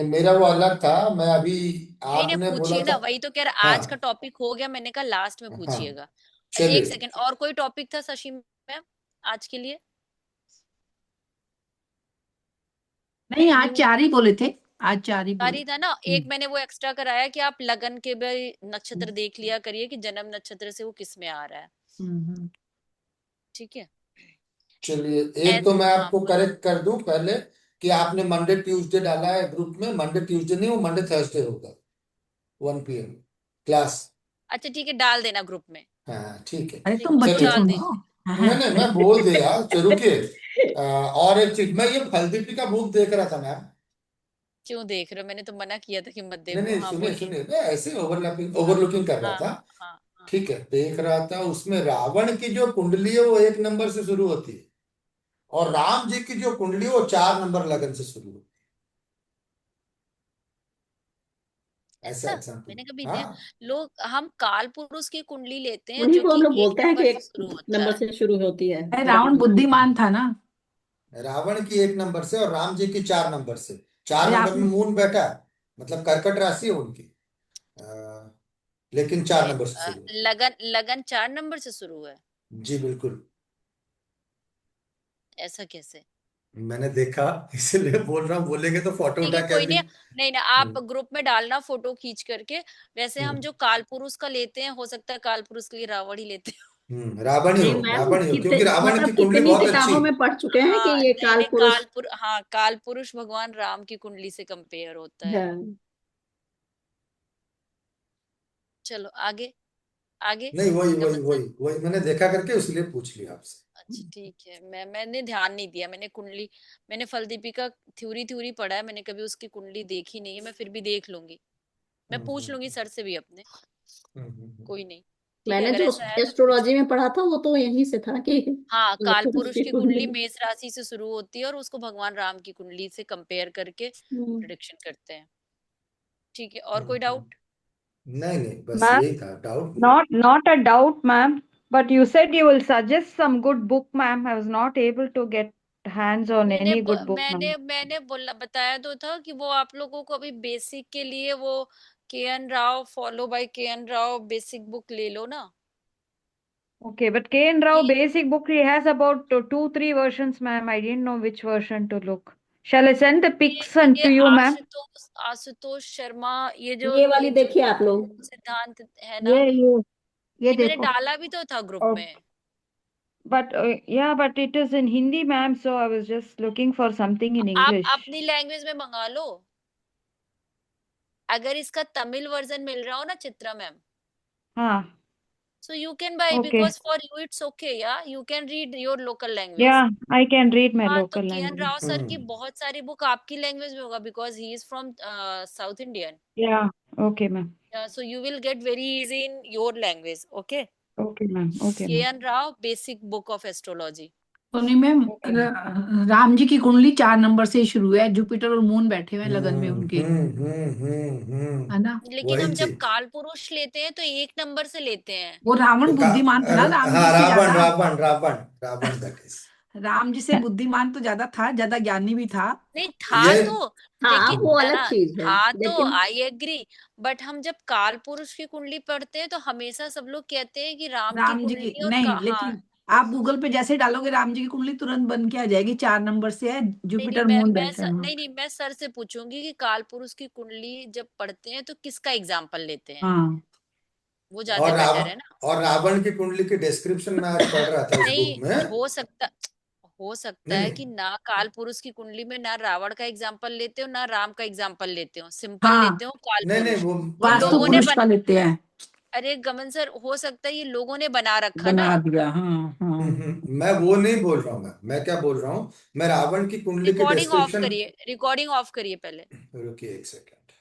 मेरा वो अलग था, मैं अभी नहीं नहीं, आपने बोला पूछिए था। ना, वही तो कह रहा। हाँ आज का टॉपिक हो गया, मैंने कहा लास्ट में हाँ, पूछिएगा। चलिए। 1 सेकंड, और कोई टॉपिक था शशि मैम आज के लिए? नहीं, आज न्यू 4 ही बोले थे। आज 4 ही बोले। सारी था ना। एक मैंने वो एक्स्ट्रा कराया कि आप लगन के भी नक्षत्र देख लिया करिए कि जन्म नक्षत्र से वो किस में आ रहा है। हम्म। ठीक है। चलिए, एक तो मैं हाँ आपको बोलिए। करेक्ट कर दूं पहले कि आपने मंडे ट्यूसडे डाला है ग्रुप में। मंडे ट्यूसडे नहीं, वो मंडे थर्सडे होगा 1 PM क्लास। अच्छा ठीक है, डाल देना ग्रुप में। हाँ ठीक है। अरे ठीक, तुम उसको बच्चे चलिए, डाल सुनो। दीजिए। नहीं नहीं, मैं बोल दिया। चलो, रुकिए। और एक चीज, मैं ये फलदीपी का बुक देख रहा था मैम। क्यों देख रहे हो? मैंने तो मना किया था कि मत नहीं देखो। नहीं, हाँ सुनिए बोलिए। सुनिए, मैं ऐसे ओवरलैपिंग हाँ ओवरलुकिंग कर रहा हाँ था। हाँ हाँ। ठीक है, देख रहा था। उसमें रावण की जो कुंडली है वो 1 नंबर से शुरू होती है, और राम जी की जो कुंडली है वो 4 नंबर लगन से शुरू होती है। ऐसा ऐसा एग्जाम्पल। मैंने कभी दिया। हाँ, लोग, हम काल पुरुष की कुंडली लेते हैं उन्हीं जो को हम कि लोग एक बोलते हैं नंबर कि से एक शुरू होता नंबर है। से शुरू होती है अरे राम रावण जी की। बुद्धिमान था ना। रावण की 1 नंबर से और राम जी की 4 नंबर से। चार अरे नंबर आप। में मून बैठा है, मतलब कर्कट राशि है उनकी। लेकिन 4 नंबर से शुरू होती लगन लगन 4 नंबर से शुरू है? है। जी बिल्कुल। ऐसा कैसे? मैंने देखा, इसलिए बोल रहा हूँ। बोलेंगे तो फोटो ठीक है, उठा के कोई अभी। नहीं। नहीं ना, आप हम्म, ग्रुप में डालना फोटो खींच करके। वैसे हम हम्म, जो काल पुरुष का लेते हैं, हो सकता है काल पुरुष के लिए रावण ही लेते हो। रावण ही नहीं हो, मैम, रावण ही हो, क्योंकि रावण की मतलब कुंडली कितनी बहुत अच्छी किताबों है। में पढ़ चुके हैं कि हाँ ये नहीं काल नहीं, पुरुष हाँ, काल पुरुष भगवान राम की कुंडली से कंपेयर होता है। है। चलो आगे। आगे। नहीं, वही वही गमन सर। वही वही मैंने देखा करके इसलिए पूछ लिया आपसे। अच्छा ठीक है, मैंने ध्यान नहीं दिया। मैंने कुंडली, मैंने फलदीपी का थ्योरी थ्योरी पढ़ा है, मैंने कभी उसकी कुंडली देखी नहीं है। मैं फिर भी देख लूंगी। मैं हम्म, पूछ लूंगी सर से भी अपने। हम्म। कोई नहीं। ठीक है, मैंने अगर जो ऐसा है तो पूछ एस्ट्रोलॉजी लो। में पढ़ा था वो तो यहीं से था कि हाँ, काल पुरुष पुरुष की की कुंडली कुंडली। मेष राशि से शुरू होती है और उसको भगवान राम की कुंडली से कंपेयर करके हम्म। प्रिडिक्शन करते हैं। ठीक है, और कोई हम्म। डाउट? नहीं नहीं, बस Ma'am, यही था, डाउट नहीं। not a doubt, ma'am. But you said you will suggest some good book, ma'am. I was not able to get hands on any good book, ma'am. मैंने बोला, बताया तो था कि वो आप लोगों को अभी बेसिक के लिए वो KN Rao, follow by KN Rao basic book ले लो ना। Okay, but K.N. Rao कि basic book, he has about 2, 3 versions, ma'am. I didn't know which version to look. Shall I send the pics and ये to you, ma'am? Ashutosh Sharma, ये वाली ये जो देखिए आप लोग। मूल सिद्धांत है ना, ये ये मैंने देखो. डाला भी तो था ग्रुप Oh, में। but yeah, but it is in Hindi, ma'am. So I was just looking for something in आप English. अपनी लैंग्वेज में मंगा लो। अगर इसका तमिल वर्जन मिल रहा हो ना चित्रा मैम, हाँ. so you can buy, Okay. because for you it's okay, yeah, you can read your local language। Yeah, I can read my हाँ, तो local KN language. Rao sir की बहुत सारी बुक आपकी लैंग्वेज में होगा, because he is from South Indian, Yeah. Okay, ma'am. so you will get very easy in your language, okay। Okay, ma'am. Okay, ma'am. KN Rao basic book of astrology. Soni ma'am, Okay, ma'am. Ram ji की कुंडली 4 number से ही शुरू है। Jupiter और moon बैठे हुए हैं लगन में उनके, है ना। लेकिन वही हम जब चीज। काल पुरुष लेते हैं तो 1 नंबर से लेते हैं। वो तो रावण बुद्धिमान था ना राम हाँ, जी से रावण ज्यादा। Ravan Ravan Ravan, that is. राम जी से बुद्धिमान तो ज्यादा था, ज्यादा ज्ञानी भी था। नहीं था ये तो, हाँ लेकिन वो है अलग ना, चीज है, था तो लेकिन आई एग्री। बट हम जब काल पुरुष की कुंडली पढ़ते हैं तो हमेशा सब लोग कहते हैं कि राम की राम जी की कुंडली और नहीं, हाँ। लेकिन आप गूगल पे जैसे डालोगे राम जी की कुंडली तुरंत बन के आ जाएगी। 4 नंबर से है, नहीं नहीं, जुपिटर मून बैठे हैं वहाँ। नहीं नहीं, मैं सर से पूछूंगी कि काल पुरुष की कुंडली जब पढ़ते हैं तो किसका एग्जाम्पल लेते हैं, हाँ। वो ज्यादा बेटर है ना। और रावण की कुंडली की डिस्क्रिप्शन मैं आज पढ़ रहा था इस बुक नहीं, में। हो सकता नहीं है नहीं, कि ना काल पुरुष की कुंडली में ना रावण का एग्जाम्पल लेते हो ना राम का एग्जाम्पल लेते हो, सिंपल हाँ, लेते हो काल नहीं नहीं, पुरुष। वो वो वास्तु मतलब लोगों ने पुरुष का लेते हैं। अरे गमन सर, हो सकता है ये लोगों ने बना रखा ना। बना दिया, हाँ हाँ। मैं वो नहीं बोल रहा हूँ, मैं क्या बोल रहा हूँ, मैं रावण की कुंडली के रिकॉर्डिंग ऑफ डिस्क्रिप्शन। करिए, रिकॉर्डिंग ऑफ करिए पहले। रुकिए एक सेकंड।